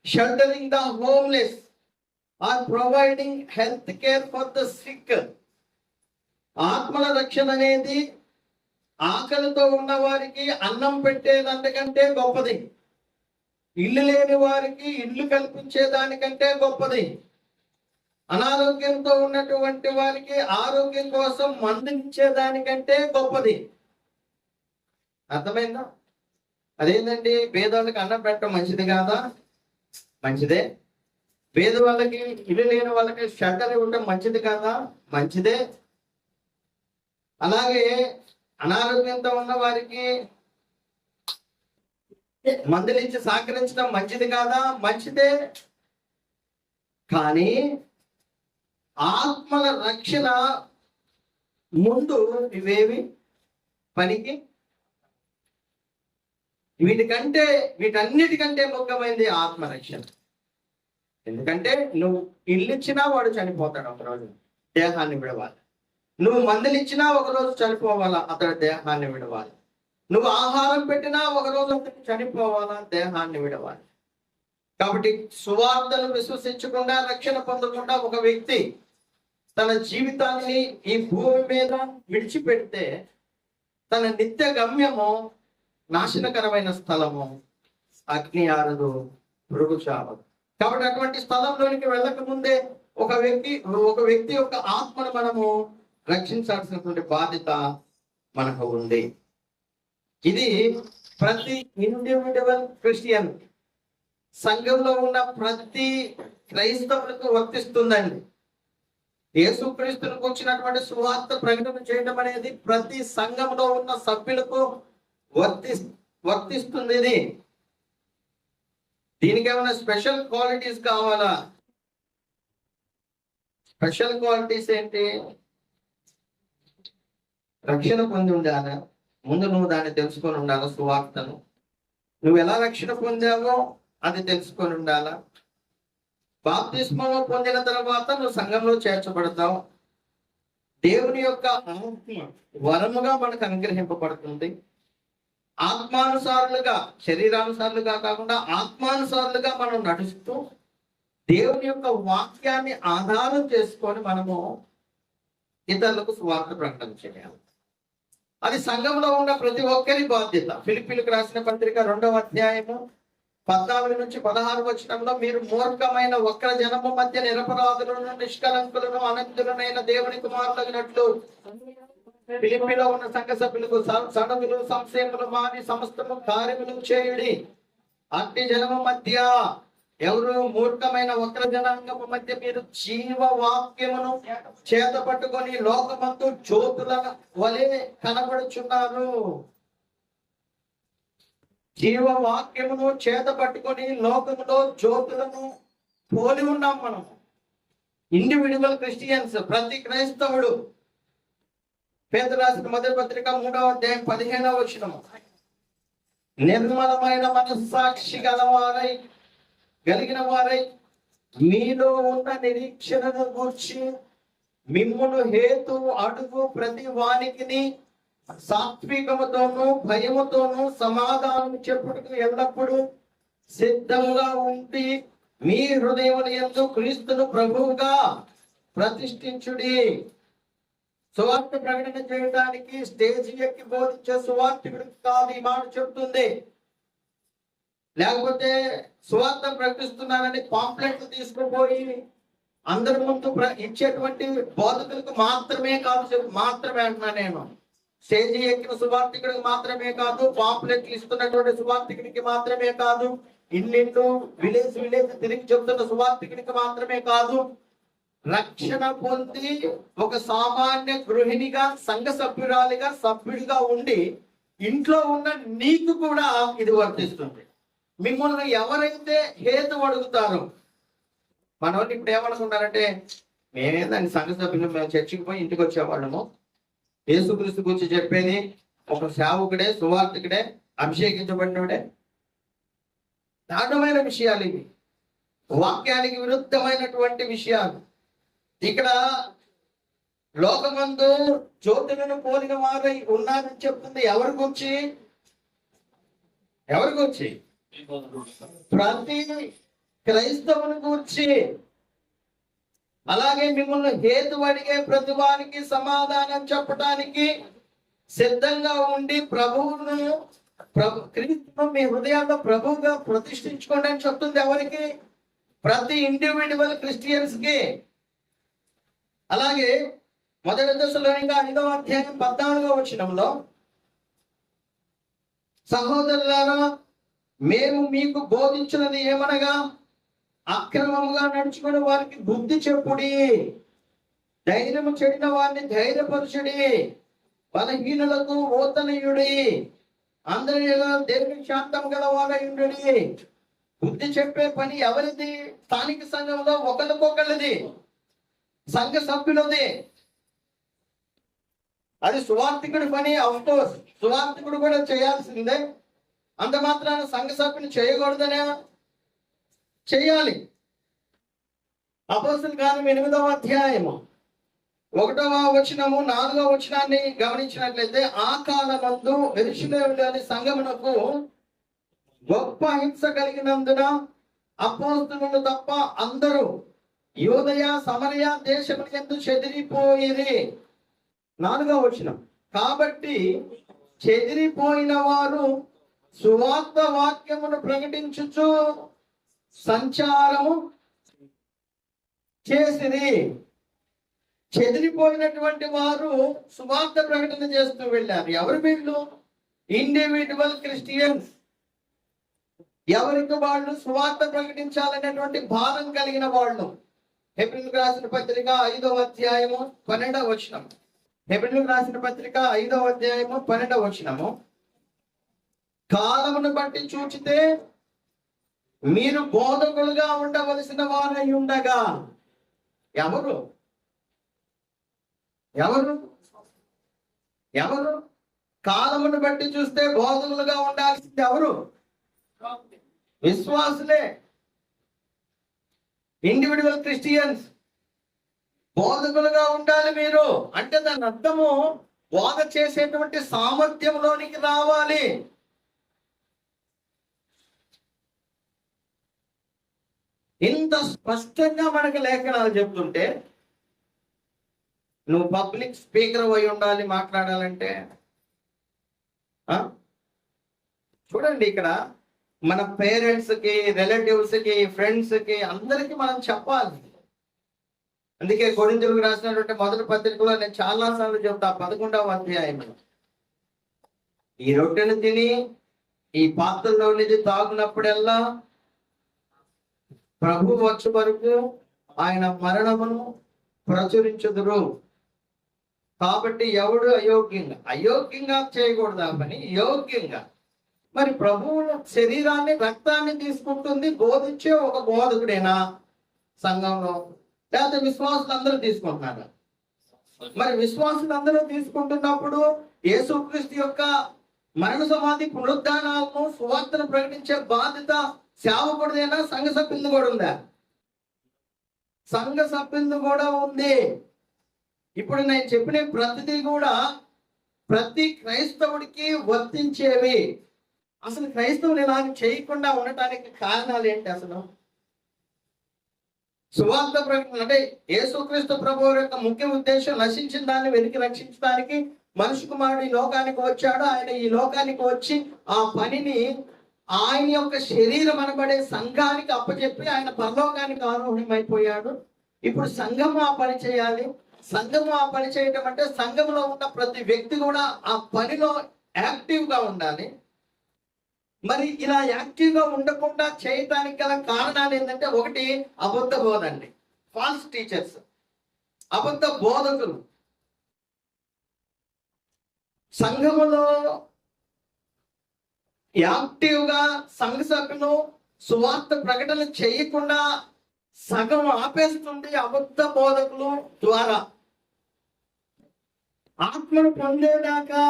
sheltering the homeless, or providing health care for the sick. ఆత్మల రక్షణ అనేది ఆకలితో ఉన్న వారికి అన్నం పెట్టేదానికంటే గొప్పది. ఇల్లు లేని వారికి ఇల్లు కల్పించే దానికంటే గొప్పది. అనారోగ్యంతో ఉన్నటువంటి వారికి ఆరోగ్యం కోసం మందించే దానికంటే గొప్పది. అర్థమైందా? అదేంటండి, పేదవాళ్ళకి అన్నం పెట్టడం మంచిది కాదా? మంచిదే. పేద వాళ్ళకి, ఇల్లు లేని వాళ్ళకి షెల్టర్ ఇవ్వడం మంచిది కాదా? మంచిదే. అలాగే అనారోగ్యంతో ఉన్న వారికి మందులించి సహకరించడం మంచిది కాదా? మంచిదే. కానీ ఆత్మల రక్షణ ముందు ఇవేవి పనికి, వీటన్నిటికంటే ముఖ్యమైనది ఆత్మరక్షణ. ఎందుకంటే నువ్వు ఇల్లు ఇచ్చినా వాడు చనిపోతాడు, ఒకరోజు దేహాన్ని విడవాలి. నువ్వు మందులు ఇచ్చినా ఒకరోజు చనిపోవాలా, అతడు దేహాన్ని విడవాలి. నువ్వు ఆహారం పెట్టినా ఒకరోజు అతను చనిపోవాలా, దేహాన్ని విడవాలి. కాబట్టి సువార్తను విశ్వసించకుండా, రక్షణ పొందకుండా ఒక వ్యక్తి తన జీవితాన్ని ఈ భూమి మీద విడిచిపెడితే తన నిత్య గమ్యము నాశనకరమైన స్థలము, అగ్ని ఆరదు, పురుగు చావదు. కాబట్టి అటువంటి స్థలంలోనికి వెళ్ళక ముందే ఒక వ్యక్తి యొక్క ఆత్మను మనము రక్షించాల్సినటువంటి బాధ్యత మనకు ఉంది. ఇది ప్రతి ఇండివిడ్యువల్ క్రిస్టియన్, సంఘంలో ఉన్న ప్రతి క్రైస్తవులకు వర్తిస్తుందండి. యేసుక్రీస్తునికి వచ్చినటువంటి సువార్త ప్రకటన చేయడం అనేది ప్రతి సంఘంలో ఉన్న సభ్యులకు వర్తిస్తుంది. ఇది దీనికి ఏమైనా స్పెషల్ క్వాలిటీస్ కావాలా? స్పెషల్ క్వాలిటీస్ ఏంటి? రక్షణ పొంది ఉండాలా, ముందు నువ్వు దాన్ని తెలుసుకొని ఉండాలా. సువార్తను నువ్వు ఎలా రక్షణ పొందావో అది తెలుసుకొని ఉండాలా. బాప్తిస్మం పొందిన తర్వాత నువ్వు సంఘంలో చేర్చబడతావు. దేవుని యొక్క ఆత్మ వరముగా మనకు అనుగ్రహింపబడుతుంది. ఆత్మానుసారులుగా, శరీరానుసారులుగా కాకుండా ఆత్మానుసారులుగా మనం నడుస్తూ దేవుని యొక్క వాక్యాన్ని ఆధారం చేసుకొని మనము ఇతరులకు సువార్త ప్రకటన చేయాలి. అది సంఘంలో ఉన్న ప్రతి ఒక్కరి బాధ్యత. ఫిలిప్పీలకు రాసిన పత్రిక 2వ అధ్యాయము 14 నుంచి 16 వచనంలో, మీరు మూర్ఖమైన వక్ర జనము మధ్య నిరపరాధులను, నిష్కలంకులను, అనంతులనైన దేవుని కుమారులగినట్లు ఫిలిప్పీలో ఉన్న సంఘ సభ్యులకు సడవులు సంశయములు మాని సమస్తము కార్యములు చేయుడి. అట్టి జనము మధ్య, ఎవరు? మూర్ఖమైన వక్ర జనాంగము మధ్య మీరు జీవ వాక్యమును చేత పట్టుకొని లోకమందు జ్యోతుల వలె కనబడుచున్నారు. జీవ వాక్యమును చేత పట్టుకొని లోకములో జ్యోతులను పోలి ఉన్నాం మనం. ఇండివిడ్యువల్ క్రిస్టియన్స్, ప్రతి క్రైస్తవుడు. పేతురు రాసిన మొదటి పత్రిక 3వ అధ్యాయం 15వ వచనము, నిర్మలమైన మనస్సాక్షి కలిగిన వారై మీలో ఉన్న నిరీక్షణను గూర్చి మిమ్మును హేతు అడుగు ప్రతి వానికి సాత్వికముతోనూ భయముతోనూ సమాధానం చెప్పుటకు ఎల్లప్పుడూ సిద్ధంగా ఉండి మీ హృదయముల యందు క్రీస్తును ప్రభువుగా ప్రతిష్ఠించుడి. సువార్త ప్రకటన చేయడానికి స్టేజ్ ఎక్కి బోధించే సువార్తికుడికి కాదు ఈ మాట చెప్తుంది. లేకపోతే సువార్త ప్రకటిస్తున్నానని పాంప్లెట్లు తీసుకుపోయి అందరి ముందు ఇచ్చేటువంటి బోధకులకు మాత్రమే కాదు, మాత్రమే అంటున్నా నేను. స్టేజ్ ఎక్కిన సువార్తికుడికి మాత్రమే కాదు, పాంప్లెట్లు ఇస్తున్నటువంటి సువార్తికుడికి మాత్రమే కాదు, ఇల్లు విలేజ్ తిరిగి చెబుతున్న సువార్తికుడికి మాత్రమే కాదు, రక్షణ పొంది ఒక సామాన్య గృహిణిగా, సంఘ సభ్యురాలిగా, సభ్యుడిగా ఉండి ఇంట్లో ఉన్న నీకు కూడా ఇది వర్తిస్తుంది. మిమ్మల్ని ఎవరైతే హేతు అడుగుతారో, మనోళ్ళు ఇప్పుడు ఏమనుకుంటారంటే, మేమేందని సంఘ సభ్యులు, మేము చర్చికి పోయి ఇంటికి వచ్చేవాళ్ళము, యేసుక్రీస్తు గురించి చెప్పేది ఒక సేవకుడే, సువార్తికుడే, అభిషేకించబడినోడే. దారుణమైన విషయాలు ఇవి, వాక్యానికి విరుద్ధమైనటువంటి విషయాలు. ఇక్కడ లోకమందు జ్యోతులను పోలిన వారై ఉన్నారని చెప్తుంది. ఎవరి గురించి? ప్రతి క్రైస్తవుని గురించి. అలాగే మిమ్మల్ని హేతు అడిగే ప్రతి వారికి సమాధానం చెప్పడానికి సిద్ధంగా ఉండి క్రీస్తును మీ హృదయాల్లో ప్రభువుగా ప్రతిష్ఠించుకోండి అని చెప్తుంది. ఎవరికి? ప్రతి ఇండివిడ్యువల్ క్రిస్టియన్స్ కి. అలాగే 1 దశలోనిగా 5వ అధ్యాయం 14వ వచనంలో, సహోదరులారా మేము మీకు బోధించినది ఏమనగా అక్రమముగా నడుచుకుని వారికి బుద్ధి చెప్పుడి, ధైర్యము చెడిన వారిని ధైర్యపరచుడి, బలహీనులకు ఓతనీయుడి, అందరి దేవుని శాంతం గల వారయుండుడి. బుద్ధి చెప్పే పని ఎవరిది? స్థానిక సంఘంలో ఒకరికొకరిది, సంఘ సభ్యులది. అది సువార్తికుడి పని. అఫ్కోర్స్ సువార్తికుడు కూడా చేయాల్సిందే. అంత మాత్రాన సంఘ సభ్యుని చేయకూడదనే? చేయాలి. అపోస్తలుల కార్యం 8వ అధ్యాయము 1వ వచనము 4వ వచనాన్ని గమనించినట్లయితే, ఆ కాలమందు యెరూషలేములోని సంఘమునకు గొప్ప హింస కలిగినందున అపోస్తలులు తప్ప అందరూ యూదయ సమరయ దేశముల యందు చెదిరిపోయిరి. 4వ వచనం, కాబట్టి చెదిరిపోయిన వారు సువార్త వాక్యమును ప్రకటించుచు సంచారము చేసిరి. చెదిరిపోయినటువంటి వారు సువార్త ప్రకటన చేస్తూ వెళ్ళారు. ఎవరు వీళ్ళు? Individual Christians. ఎవరికి వాళ్ళు సువార్త ప్రకటించాలనేటువంటి భారం కలిగిన వాళ్ళు. హెబ్రీయులకు రాసిన పత్రిక 5వ అధ్యాయము 12వ వచనం. హెబ్రీయులకు రాసిన పత్రిక 5వ అధ్యాయము 12వ వచనము, కాలమును బట్టి చూచితే మీరు బోధకులుగా ఉండవలసిన వారై ఉండగా. ఎవరు ఎవరు ఎవరు కాలమును బట్టి చూస్తే బోధకులుగా ఉండాల్సింది ఎవరు? విశ్వాసులే, ఇండివిడ్యువల్ క్రిస్టియన్స్. బోధకులుగా ఉండాలి మీరు అంటే దాని అర్థము బోధ చేసేటువంటి సామర్థ్యంలోనికి రావాలి. ఇంత స్పష్టంగా మనకు లేఖనాలు చెప్తుంటే నువ్వు పబ్లిక్ స్పీకర్ అయి ఉండాలి మాట్లాడాలంటే. చూడండి, ఇక్కడ మన పేరెంట్స్ కి, రిలేటివ్స్ కి, ఫ్రెండ్స్ కి అందరికి మనం చెప్పాలి. అందుకే కొరింథీయులకు రాసినటువంటి మొదటి పత్రికలో నేను చాలా సార్లు చెప్తా, 11వ అధ్యాయంలో ఈ రొట్టెను తిని ఈ పాత్రలోనిది తాగునప్పుడల్లా ప్రభు వచ్చే వరకు ఆయన మరణమును ప్రచురించుదురు. కాబట్టి ఎవడు అయోగ్యంగా చేయకూడదు ఆ పని, యోగ్యంగా. మరి ప్రభువు శరీరాన్ని, రక్తాన్ని తీసుకుంటుంది బోధించే ఒక బోధకుడేనా సంఘంలో, లేకపోతే విశ్వాసులు అందరూ తీసుకుంటున్నారు? మరి విశ్వాసులు అందరూ తీసుకుంటున్నప్పుడు యేసుక్రీస్తు యొక్క మరణ సమాధి పునరుద్ధానాలను సువార్తను ప్రకటించే బాధ్యత సేవకుడిదేనా? సంఘ సభ్యులు కూడా ఉందా? సంఘ సభ్యులు కూడా ఉంది. ఇప్పుడు నేను చెప్పిన ప్రతిదీ కూడా ప్రతి క్రైస్తవుడికి వర్తించేవి. అసలు క్రైస్తవులు ఇలా చేయకుండా ఉండటానికి కారణాలు ఏంటి? అసలు సువార్త ప్రకటన అంటే యేసుక్రీస్తు ప్రభువు యొక్క ముఖ్య ఉద్దేశం నశించిన దాన్ని వెతికి రక్షించడానికి మనిషి కుమారుడు ఈ లోకానికి వచ్చాడు. ఆయన ఈ లోకానికి వచ్చి ఆ పనిని ఆయన యొక్క శరీరం అనబడే సంఘానికి అప్పచెప్పి ఆయన పరలోకానికి ఆరోహణమైపోయాడు. ఇప్పుడు సంఘము ఆ పని చేయాలి. సంఘము ఆ పని చేయటం అంటే సంఘంలో ఉన్న ప్రతి వ్యక్తి కూడా ఆ పనిలో యాక్టివ్ గా ఉండాలి. మరి ఇలా యాక్టివ్ గా ఉండకుండా చేయటానికి గల కారణాలు ఏంటంటే, ఒకటి అబద్ధ బోధ అండి, ఫాల్స్ టీచర్స్, అబద్ధ బోధకులు. సంఘములో యాక్టివ్ గా సంఘ సభ్యులు సువార్త ప్రకటన చేయకుండా సగం ఆపేస్తుంది అబద్ధ బోధకులు ద్వారా. ఆత్మను పొందేదాకా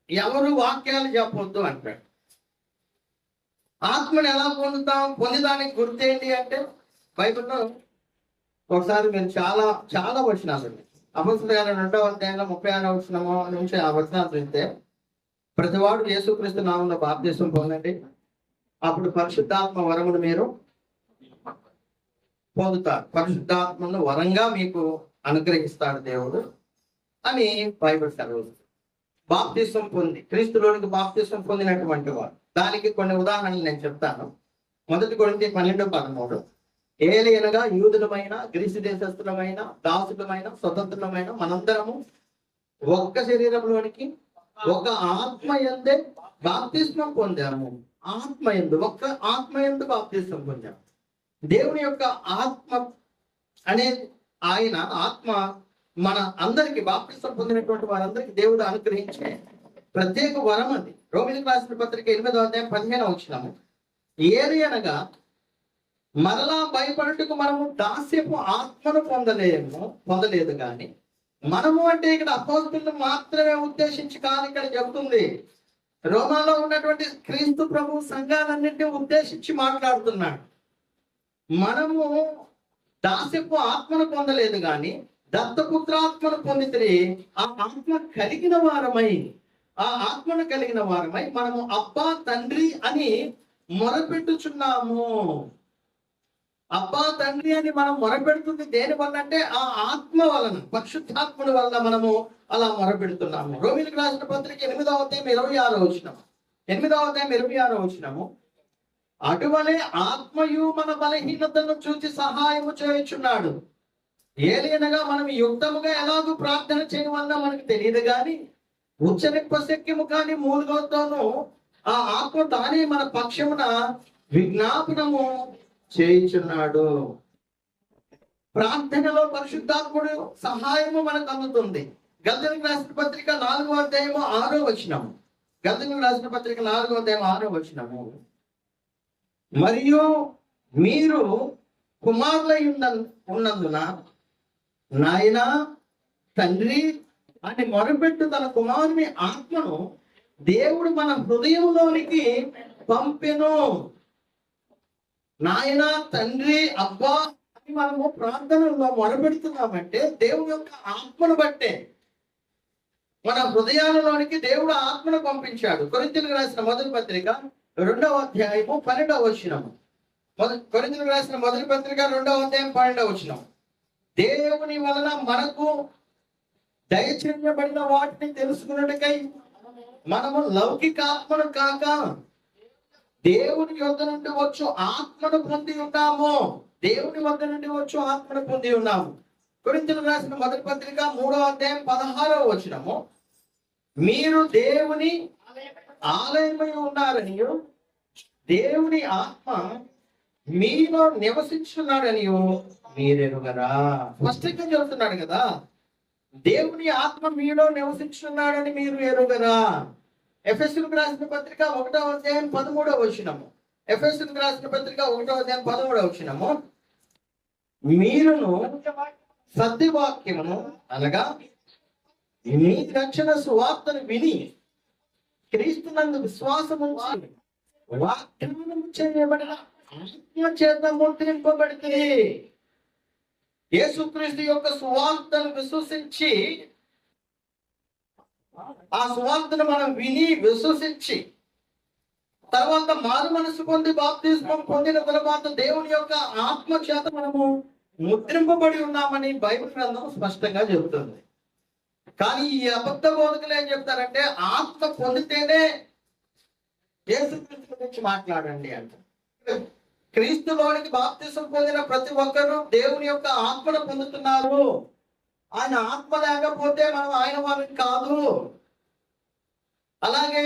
ఎవరు వాక్యాలు చెప్పొద్దు అంటాడు. ఆత్మను ఎలా పొందుతాం? పొందేదానికి గుర్తేంటి అంటే, బైబిల్లో ఒకసారి మేము చాలా చాలా వచనాలు అపొస్తలుల 2వ అధ్యాయంలో 36వ వచనము నుంచి ఆ వచనాలు చూస్తే, ప్రతివాడు యేసుక్రీస్తు నామములో బాప్తిసం పొందండి, అప్పుడు పరిశుద్ధాత్మ వరమును మీరు పొందుతారు. పరిశుద్ధాత్మను వరంగా మీకు అనుగ్రహిస్తాడు దేవుడు అని బైబిల్ సెలవుస్తుంది. బాప్తిసం పొంది క్రీస్తులోనికి బాప్తిసం పొందినటువంటి వారు, దానికి కొన్ని ఉదాహరణలు నేను చెప్తాను. 1 కొరింథీ 12:13, ఏలయనగా యూదులమైన, గ్రీసు దేశస్థులమైన, దాసులమైన, స్వతంత్రులమైన మనందరము ఒక్క శరీరంలోనికి ఒక ఆత్మ యందే బాప్తిస్మం పొందాము. ఒక్క ఆత్మ యందు బాప్తిస్మం పొందాము. దేవుని యొక్క ఆత్మ అనే ఆయన ఆత్మ మన అందరికి, బాప్తిస్మం పొందినటువంటి వారందరికి దేవుడు అనుగ్రహించే ప్రత్యేక వరం అది. రోమీయులకు రాసిన పత్రిక 8వ అధ్యాయం 15వ వచనము, ఏది అనగా మరలా భయపడుటకు మనము దాస్యపు ఆత్మను పొందలేదు కానీ మనము అంటే ఇక్కడ అపోస్తలులు మాత్రమే ఉద్దేశించి కాదు ఇక్కడ చెబుతుంది. రోమాలో ఉన్నటువంటి క్రీస్తు ప్రభు సంఘాలన్నింటినీ ఉద్దేశించి మాట్లాడుతున్నాడు. మనము దాస్యపు ఆత్మను పొందలేదు కానీ దత్తపుత్రాత్మను పొందితే ఆ ఆత్మను కలిగిన వారమై మనము అబ్బా తండ్రి అని మొరపెట్టుచున్నాము. అబ్బా తండ్రి అని మనం మొరపెడుతుంది దేని వల్ల అంటే ఆ ఆత్మ వలన, పరిశుద్ధాత్ముడి వల్ల మనము అలా మొరపెడుతున్నాము. రోమీయులకు రాసిన పత్రిక 8వ అధ్యాయం 26వ వచనము, అటువలే ఆత్మయు మన బలహీనతను చూసి సహాయము చేయుచున్నాడు. ఏలైనగా మనం యుక్తముగా ఎలాగూ ప్రార్థన చేయవలన మనకు తెలియదు కానీ ఉచ్చరింప శక్యము కానీ మూలుగోతోనూ ఆ ఆత్మ తానే మన పక్షమున విజ్ఞాపనము చేయుచున్నాడు. ప్రార్థనలో పరిశుద్ధాత్ముడు సహాయము మనకు అందుతుంది. గల్తీయులకు రాసిన పత్రిక 4వ అధ్యాయము 6వ వచనము, గల్తీయులకు రాసిన పత్రిక 4వ అధ్యాయం 6వ వచనము, మరియు మీరు కుమారులై ఉన్నందున నాయన తండ్రి అని మొరపెట్టు తన కుమారుని ఆత్మను దేవుడు మన హృదయంలోనికి పంపెను. నాయన తండ్రి అబ్బా అని మనము ప్రార్థనలో మొరపెడుతున్నామంటే దేవుని యొక్క ఆత్మను బట్టే. మన హృదయాలలోనికి దేవుడు ఆత్మను పంపించాడు. కొరింథీయులకు రాసిన మొదటి పత్రిక 2వ అధ్యాయము 12వ వచనము. కొరింథీయులకు రాసిన మొదటి పత్రిక 2వ అధ్యాయం 12వ వచనం. దేవుని వలన మనకు దయచేయబడిన వాటిని తెలుసుకున్నట్టుకై మనము లౌకిక ఆత్మను కాక దేవుని యొద్ద నుండి వచ్చు ఆత్మను పొంది ఉన్నాము. దేవుని వద్ద నుండి వచ్చు ఆత్మను పొంది ఉన్నాము. కొరింథీయులకు రాసిన మొదటి పత్రిక 3వ అధ్యాయం 16వ వచనము. మీరు దేవుని ఆలయమై ఉన్నారని దేవుని ఆత్మ మీలో నివసించున్నాడని మీరెరుగరా. స్పష్టంగా చెబుతున్నాడు కదా, దేవుని ఆత్మ మీలో నివసించున్నాడని మీరు ఎరుగరా. ఎఫెసీయులకు రాసిన పత్రిక 1వ అధ్యాయం 13వ వచనము. ఎఫెసీయులకు రాసిన పత్రిక 1వ అధ్యాయం 13వ వచనము. మీరును సత్యవాక్యమును అనగా మీ రక్షణ సువార్తను విని క్రీస్తునందు విశ్వాసం ఉంచి వాగ్దానం చేయబడిన ఆత్మ చేత ముద్రింపబడితే, యేసుక్రీస్తు యొక్క సువార్తను విశ్వసించి ఆ సువార్తను మనం విని విశ్వసించి తర్వాత మారు మనసు పొంది బాప్తిస్మం పొందిన తర్వాత దేవుని యొక్క ఆత్మ చేత మనము ముద్రింపబడి ఉన్నామని బైబిల్ గ్రంథం స్పష్టంగా చెబుతుంది. కానీ ఈ అబద్ధ బోధకులు ఏం చెప్తారంటే ఆత్మ పొందితేనే యేసుక్రీస్తు గురించి మాట్లాడండి అంట. క్రీస్తులోనికి బాప్తిసం పొందిన ప్రతి ఒక్కరూ దేవుని యొక్క ఆత్మను పొందుతున్నారు. ఆయన ఆత్మ లేకపోతే మనం ఆయన వారిని కాదు. అలాగే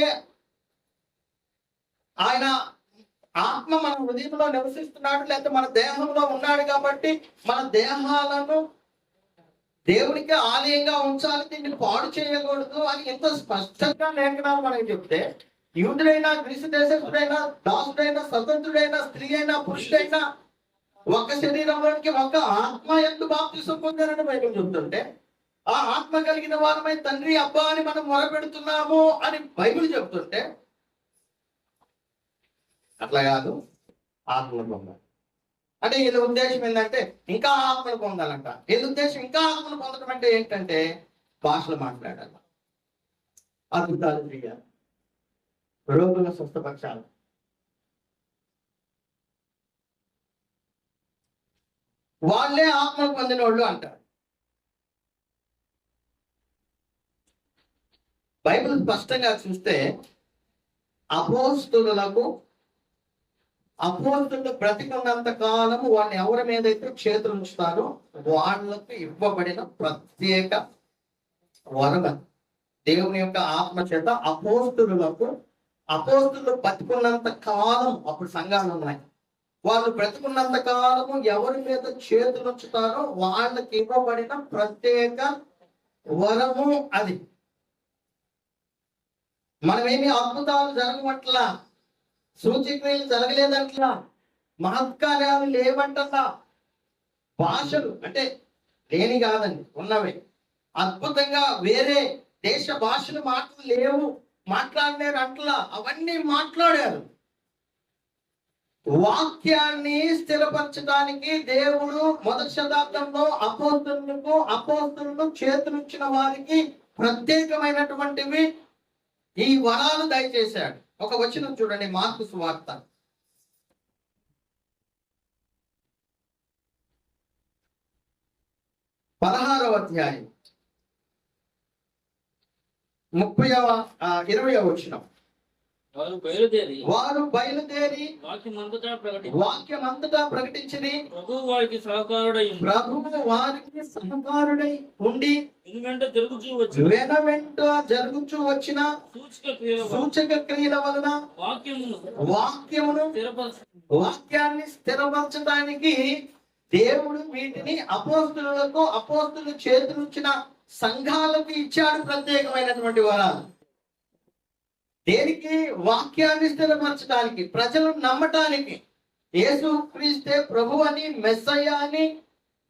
ఆయన ఆత్మ మన హృదయంలో నివసిస్తున్నాడు, లేకపోతే మన దేహంలో ఉన్నాడు కాబట్టి మన దేహాలను దేవునికి ఆలయంగా ఉంచాలి, దీన్ని పాడు చేయకూడదు అని ఎంత స్పష్టంగా లేఖనాలు మనకి చెప్తే, యూదుడైనా గ్రీసు దేశస్తుడైనా దాసుడైనా స్వతంత్రుడైనా స్త్రీ అయినా పురుషుడైనా ఒక శరీరంలోనికి ఒక ఆత్మ ఎందు బాప్తిసం పొందారని బైబిల్ చెప్తుంటే, ఆ ఆత్మ కలిగిన వారమై తండ్రి అబ్బా అని మనం మొరపెడుతున్నాము అని బైబిల్ చెప్తుంటే, అట్లా కాదు ఆత్మను పొందాలి అంటే వీళ్ళ ఉద్దేశం ఏంటంటే ఇంకా ఆత్మను పొందాలంట. వీళ్ళ ఉద్దేశం ఇంకా ఆత్మను పొందడం అంటే ఏంటంటే భాషలు మాట్లాడాలి, అద్భుతాలు చేయాలి, రోగుల స్వస్థపరచాలి. వాళ్ళే ఆత్మను పొందిన వాళ్ళు అంటారు. బైబిల్ స్పష్టంగా చూస్తే అపోస్తులకు బ్రతికున్నంత కాలము వాళ్ళని ఎవరి మీద అయితే చేతులు ఉంచుతారో వాళ్ళకు ఇవ్వబడిన ప్రత్యేక వరం దేవుని యొక్క ఆత్మ చేత అపోస్తులు బతికున్నంత కాలం, అప్పుడు సంఘాలు ఉన్నాయి, వాళ్ళు బ్రతికున్నంత కాలము ఎవరి మీద చేతులు ఉంచుతారో వాళ్ళకి ఇవ్వబడిన ప్రత్యేక వరము అది. మనమేమి అద్భుతాలు జరగవట్లా, సూచక్రియలు జరగలేదంటలా, మహత్కార్యాలు లేవంటలా, భాషలు అంటే లేని కాదండి ఉన్నవే, అద్భుతంగా వేరే దేశ భాషలు మాటలు లేవు, మాట్లాడలేరు అంటలా, అవన్నీ మాట్లాడారు. వాక్యాన్ని స్థిరపరచడానికి దేవుడు మొదటి శతాబ్దంలో అపోస్తలులను చేతులుచ్చిన వారికి ప్రత్యేకమైనటువంటివి ఈ వరాలు దయచేశాడు. ఒక వచనం చూడండి, మార్కు సువార్త 16వ అధ్యాయం 20వ వచనం. వారు బయలుదేరి వాక్యమంతటా ప్రకటించి ప్రభువు వారికి సహకారుడై ఉండి వెంట జరుగుచూ వచ్చిన సూచక క్రియల వలన వాక్యాన్ని స్థిరపరచడానికి దేవుడు వీటిని అపోస్తులు చేతులుచ్చిన సంఘాలకు ఇచ్చాడు ప్రత్యేకమైనటువంటి వరాలు. దేనికి? వాక్యాన్ని స్థిరపరచడానికి, ప్రజలు నమ్మటానికి. యేసు క్రీస్తే ప్రభు అని, మెస్సయ్య అని,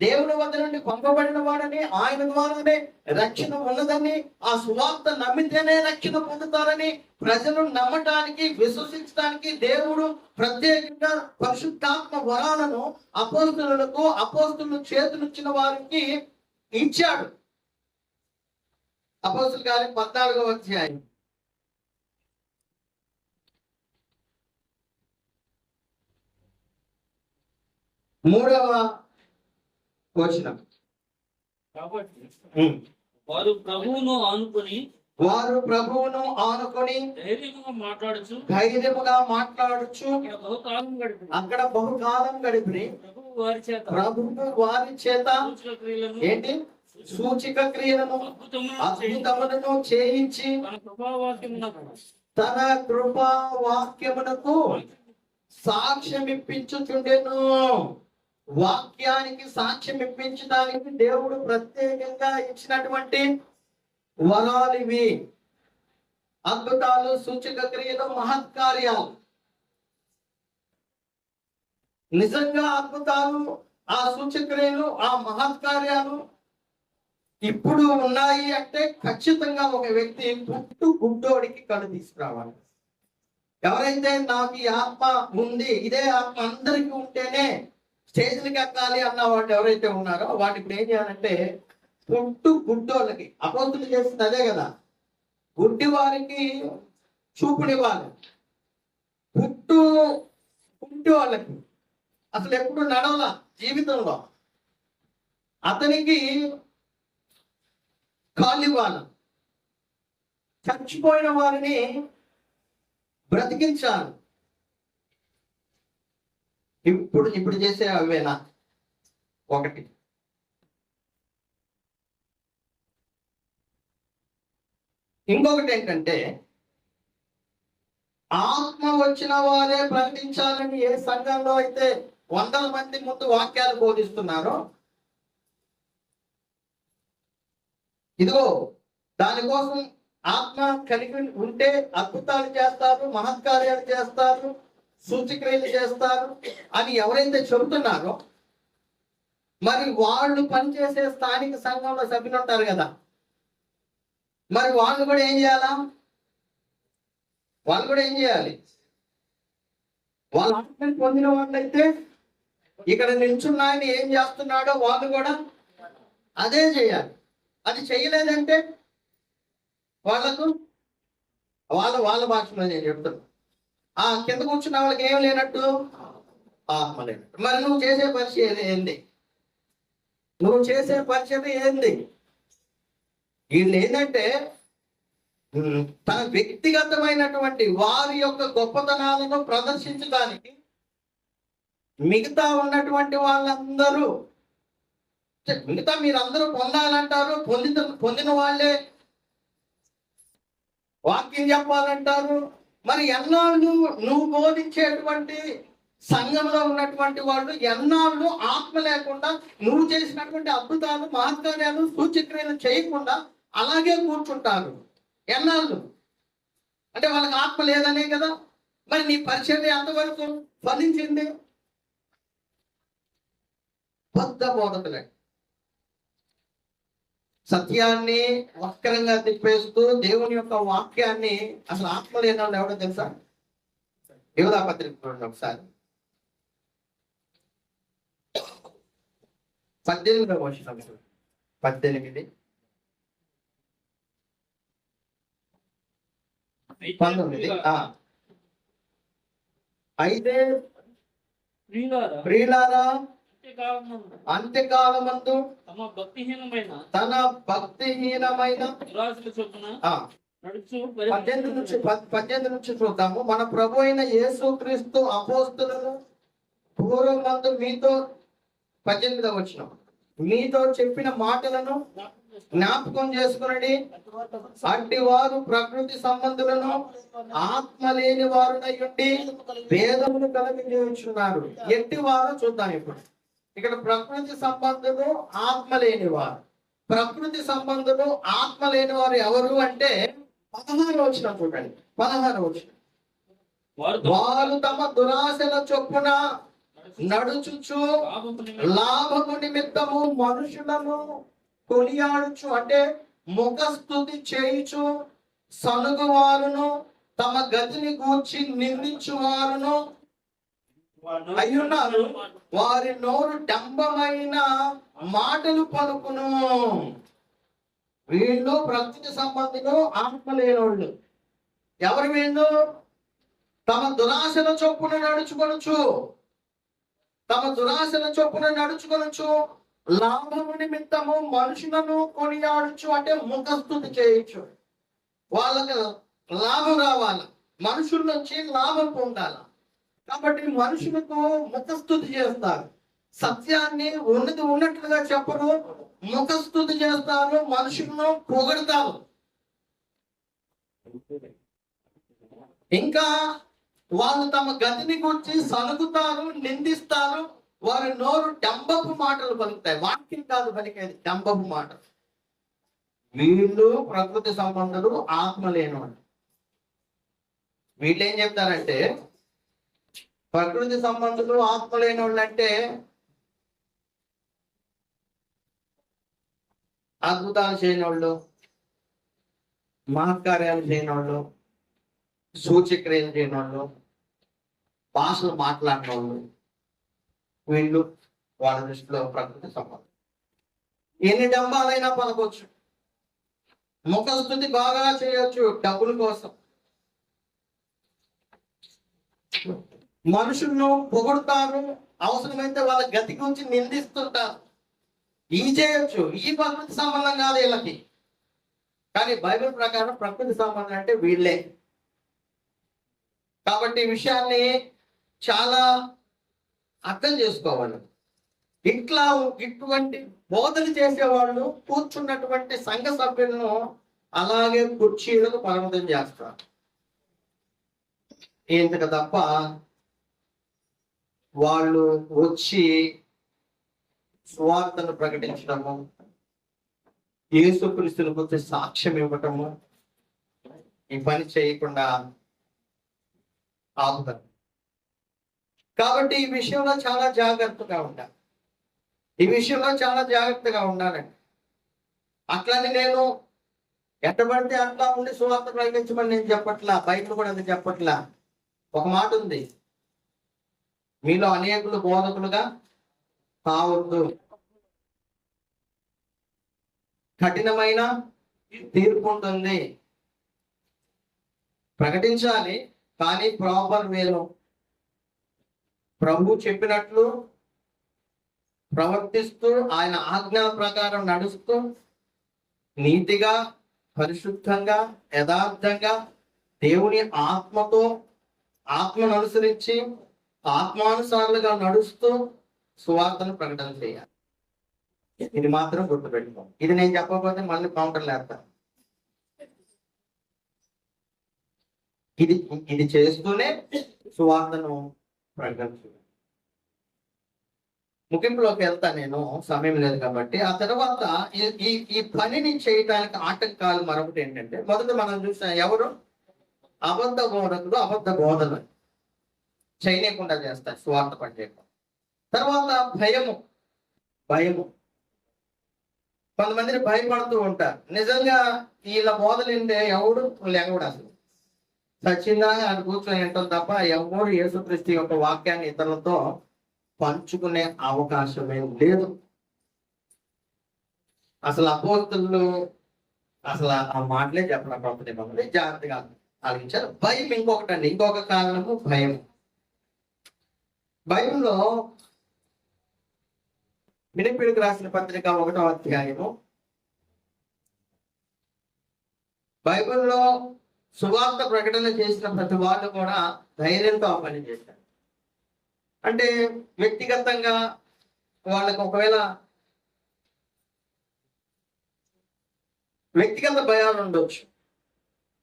దేవుని వద్ద నుండి పంపబడిన వాడని, ఆయన ద్వారానే రక్షణ ఉన్నదని, ఆ సువార్త నమ్మితేనే రక్షణ పొందుతారని ప్రజలు నమ్మటానికి, విశ్వసించడానికి దేవుడు ప్రత్యేకంగా పరిశుద్ధాత్మ వరాలను అపోస్తులకు, అపోస్తులు చేతులిచ్చిన వారికి ఇచ్చాడు. అపోస్తుల కార్యం 14వ అధ్యాయం 3వ వచనం. కాబట్టి వారు ప్రభువును ఆనుకొని ధైర్యముగా మాట్లాడుచు అక్కడ బహుకాలం గడిపి ప్రభువు వారి చేత ఏంటి సూచక క్రియలను, అద్భుతములను చేయించి తన కృపా వాక్యమునకు సాక్ష్యం ఇప్పించుచుండెను. వాక్యానికి సాక్ష్యం ఇప్పించడానికి దేవుడు ప్రత్యేకంగా ఇచ్చినటువంటి వరాలు ఇవి. అద్భుతాలు, సూచక క్రియలు, మహత్కార్యాలు. నిజంగా అద్భుతాలు, ఆ సూచక్రియలు, ఆ మహత్కార్యాలు ఇప్పుడు ఉన్నాయి అంటే ఖచ్చితంగా ఒక వ్యక్తి పుట్టు గుడ్డోడికి కళ్ళు తీసుకురావాలి. ఎవరైతే నాకు ఈ ఆత్మ ఉంది, ఇదే ఆత్మ అందరికీ ఉంటేనే స్టేజ్లకి ఎక్కాలి అన్న వాళ్ళు ఎవరైతే ఉన్నారో వాటి ఇప్పుడు ఏం చేయాలంటే పుట్టు గుడ్డోళ్ళకి, అపోస్తులు చేస్తుంది అదే కదా, గుడ్డి వారికి చూపునివ్వాలి. పుట్టి వాళ్ళకి అసలు ఎప్పుడు నడవల జీవితంలో అతనికి కాళ్ళు ఇవ్వాలి. చచ్చిపోయిన వారిని బ్రతికించాలి. ఇప్పుడు చేసే అవేనా? ఒకటి. ఇంకొకటి ఏంటంటే ఆత్మ వచ్చిన వారే ప్రకటించాలని ఏ సంఘంలో అయితే 100 మంది ముందు వాక్యాలు బోధిస్తున్నారో, ఇదిగో దానికోసం ఆత్మ కలిగి ఉంటే అద్భుతాలు చేస్తారు, మహత్కార్యాలు చేస్తారు, సూచక్రియలు చేస్తారు అని ఎవరైతే చెబుతున్నారో, మరి వాళ్ళు పనిచేసే స్థానిక సంఘంలో సభ్యులు ఉంటారు కదా, మరి వాళ్ళు కూడా ఏం చేయాలా? వాళ్ళు కూడా ఏం చేయాలి? వాళ్ళ ఆత్మని పొందిన వాళ్ళైతే ఇక్కడ నిల్చున్నాయని ఏం చేస్తున్నాడో వాళ్ళు కూడా అదే చేయాలి. అది చేయలేదంటే వాళ్ళకు వాళ్ళ భాషలో నేను చెప్తున్నా, ఆ కింద కూర్చున్న వాళ్ళకి ఏం లేనట్టు, ఆత్మ లేనట్టు. మరి నువ్వు చేసే పరిచయం ఏంది? నువ్వు చేసే పరిచయం ఏంది? వీళ్ళు ఏంటంటే తన వ్యక్తిగతమైనటువంటి వారి యొక్క గొప్పతనాలను ప్రదర్శించడానికి మిగతా ఉన్నటువంటి వాళ్ళందరూ, మిగతా మీరందరూ పొందాలంటారు, పొందిన వాళ్ళే వాక్యం చెప్పాలంటారు. మరి ఎన్నాళ్ళు నువ్వు బోధించేటువంటి సంఘంలో ఉన్నటువంటి వాళ్ళు ఎన్నాళ్ళు ఆత్మ లేకుండా, నువ్వు చేసినటువంటి అద్భుతాలు, మహత్కార్యాలు, సూచక్రియలు చేయకుండా అలాగే కూర్చుంటారు? ఎన్నాళ్ళు అంటే వాళ్ళకి ఆత్మ లేదనే కదా. మరి నీ పరిచయం ఎంతవరకు ఫలించింది? పెద్ద బోధకులే సత్యాన్ని వక్రంగా తిప్పేస్తూ దేవుని యొక్క వాక్యాన్ని, అసలు ఆత్మ లేని వాళ్ళు ఎవడో తెలుసా? యోధా పత్రిక చూడండి ఒకసారి, 18వ వచనం, 18, 19. అయితే ప్రియులారా, అంత్యకాలమందు తన భక్తిహీనమైన 18 నుంచి చూద్దాము. మన ప్రభు అయిన యేసు క్రీస్తు అపోస్తులను పూర్వమందు మీతో 18వ వచనం, మీతో చెప్పిన మాటలను జ్ఞాపకం చేసుకునండి. అట్టి వారు ప్రకృతి సంబంధులను ఆత్మ లేని వారునయ్యుండి భేదమును కలిగించున్నారు. ఎట్టి వారు చూద్దాం. ఇప్పుడు ఇక్కడ ప్రకృతి సంబంధులు, ఆత్మ లేని వారు. ప్రకృతి సంబంధులు, ఆత్మ లేని వారు ఎవరు అంటే 16వ వచనం చూడండి. 16వ వచనం, వారు తమ దురాశల చొప్పున నడుచుచు లాభము నిమిత్తము మనుషులను కొనియాడుచు అంటే ముఖస్తుతి చేయుచు సనుగు వారును తమ గతిని గూర్చి నిందించు వారును అయ్యున్నారు. వారి నోరు డంబమైన మాటలు పలుకును. వీళ్ళు ప్రకృతి సంబంధిలో ఆత్మ లేనోళ్ళు. ఎవరు వీళ్ళు? తమ దురాశల చొప్పున నడుచుకొనుచు, తమ దురాశల చొప్పున నడుచుకొనుచు లాభము నిమిత్తము మనుషులను కొనియాడుచు అంటే ముఖస్తుతి చేయొచ్చు. వాళ్ళకి లాభం రావాలి, మనుషుల నుంచి లాభం పొందాలి. కాబట్టి మనుషులకు ముఖస్తుతి చేస్తారు. సత్యాన్ని ఉన్నది ఉన్నట్లుగా చెప్పరు, ముఖస్తుతి చేస్తారు, మనుషులను పొగడతారు. ఇంకా వాళ్ళు తమ గతిని గురించి సనుగుతారు, నిందిస్తారు. వారి నోరు డంబపు మాటలు పలుకుతాయి. వాక్యం కాదు పలికేది, డంబపు మాటలు. వీళ్ళు ప్రకృతి సంబంధులు, ఆత్మ లేనివాళ్ళు. వీళ్ళు ఏం చెప్తారంటే ప్రకృతి సంబంధులు, ఆత్మ లేని వాళ్ళు అంటే అద్భుతాలు చేయని వాళ్ళు, మహత్కార్యాలు చేయని వాళ్ళు, సూచక్రియలు చేయని వాళ్ళు, భాషలు మాట్లాడిన వాళ్ళు, వీళ్ళు వాళ్ళ దృష్టిలో ప్రకృతి సంబంధం. ఎన్ని డంబాలైనా పలకొచ్చు, ముఖస్తుతి బాగా చేయొచ్చు డబ్బుల కోసం, మనుషులను పొగుడుతారు, అవసరమైతే వాళ్ళ గతి గురించి నిందిస్తుంటారు. ఇవి చేయొచ్చు. ఈ ప్రకృతి సంబంధం కాదు వీళ్ళకి. కానీ బైబిల్ ప్రకారం ప్రకృతి సంబంధం అంటే వీళ్ళే. కాబట్టి ఈ విషయాన్ని చాలా అర్థం చేసుకోవాలి. ఇటువంటి బోధలు చేసేవాళ్ళు కూర్చున్నటువంటి సంఘ సభ్యులను అలాగే కుర్చీలకు పరిమితం చేస్తారు. ఇంతకు తప్ప వాళ్ళు వచ్చి సువార్తను ప్రకటించడము, యేసుక్రీస్తుని గురించి సాక్ష్యం ఇవ్వటము, ఈ పని చేయకుండా ఆపుతారు. కాబట్టి ఈ విషయంలో చాలా జాగ్రత్తగా ఉండాలి. ఈ విషయంలో చాలా జాగ్రత్తగా ఉండాలండి. అట్లని నేను ఎట్టబడితే అట్లా ఉండి సువార్త ప్రకటించమని నేను చెప్పట్లా, బైబిల్ కూడా అది చెప్పట్లా. ఒక మాట ఉంది, మీలో అనేకులు బోధకులుగా కావద్దు, కఠినమైన తీర్పు ఉంటుంది. ప్రకటించాలి, కానీ ప్రాపర్ వేలో ప్రభు చెప్పినట్లు ప్రవర్తిస్తూ, ఆయన ఆజ్ఞల ప్రకారం నడుస్తూ, నీతిగా, పరిశుద్ధంగా, యథార్థంగా, దేవుని ఆత్మతో, ఆత్మను అనుసరించి ఆత్మానుసారులుగా నడుస్తూ సువార్తను ప్రకటన చేయాలి. ఇది మాత్రం గుర్తుపెట్టుకో. ఇది నేను చెప్పకపోతే మళ్ళీ కౌంటర్లు వేస్తాను. ఇది చేస్తూనే సువార్తను ప్రకటన చేయాలి. ముగింపులోకి వెళ్తా, నేను సమయం లేదు కాబట్టి. ఆ తర్వాత ఈ పనిని చేయడానికి ఆటంకాలు మరొకటి ఏంటంటే, మొదట మనం చూసిన ఎవరు అబద్ధ బోధకులు, అబద్ధ బోధలు చేయకుండా చేస్తారు స్వార్థ పనిచేయడం. తర్వాత భయము. కొంతమందిని భయపడుతూ ఉంటారు. నిజంగా వీళ్ళ బోధలు ఏంటే ఎవడు లేకూడదు. అసలు సచ్చిందా అని కూర్చొని వింటాం తప్ప ఎవరు యేసుక్రీస్తు యొక్క వాక్యాన్ని ఇతరులతో పంచుకునే అవకాశమే లేదు. అసలు అపోస్తులు అసలు ఆ మాటలే చెప్పలేకపోతే మమ్మల్ని జాగ్రత్తగా ఆలోచించారు. భయం ఇంకొక కారణము భయం. బైబిల్లో ఫిలిప్పీయులకు రాసిన పత్రిక 1వ అధ్యాయము, బైబిల్లో సువార్త ప్రకటన చేసిన ప్రతి వాళ్ళు కూడా ధైర్యంతో ఆ పని చేశారు. అంటే వ్యక్తిగతంగా వాళ్ళకి ఒకవేళ వ్యక్తిగత భయాలు ఉండొచ్చు,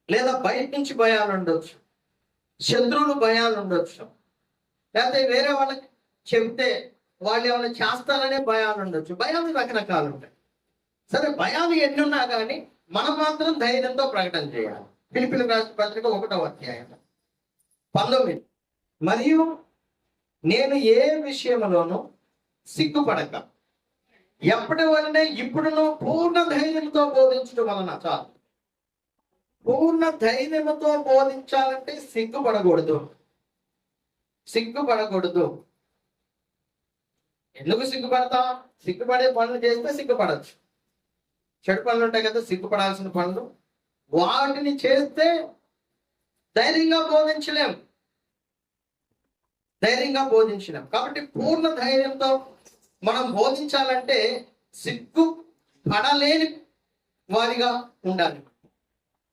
లేదా బయట నుంచి భయాలు ఉండొచ్చు, శత్రువులు భయాలు ఉండొచ్చు, లేకపోతే వేరే వాళ్ళకి చెప్తే వాళ్ళు ఏమైనా చేస్తారనే భయాలు ఉండొచ్చు. భయాలు రకరకాలు ఉంటాయి. సరే, భయాలు ఎన్ని ఉన్నా కానీ మనం మాత్రం ధైర్యంతో ప్రకటన చేయాలి. ఫిలిప్పీయులకు రాసిన పత్రిక 1వ అధ్యాయం 19. మరియు నేను ఏ విషయంలోనూ సిగ్గుపడక ఎప్పటి వలనే ఇప్పుడును పూర్ణ ధైర్యంతో బోధించడం వలన చాలు. పూర్ణ ధైర్యంతో బోధించాలంటే సిగ్గుపడకూడదు. సిగ్గుపడకూడదు. ఎందుకు సిగ్గుపడతాం? సిగ్గుపడే పనులు చేస్తే సిగ్గుపడచ్చు. చెడు పనులు ఉంటాయి కదా, సిగ్గుపడాల్సిన పనులు. వాటిని చేస్తే ధైర్యంగా బోధించలేం. కాబట్టి పూర్ణ ధైర్యంతో మనం బోధించాలంటే సిగ్గు పడలేని వారిగా ఉండాలి.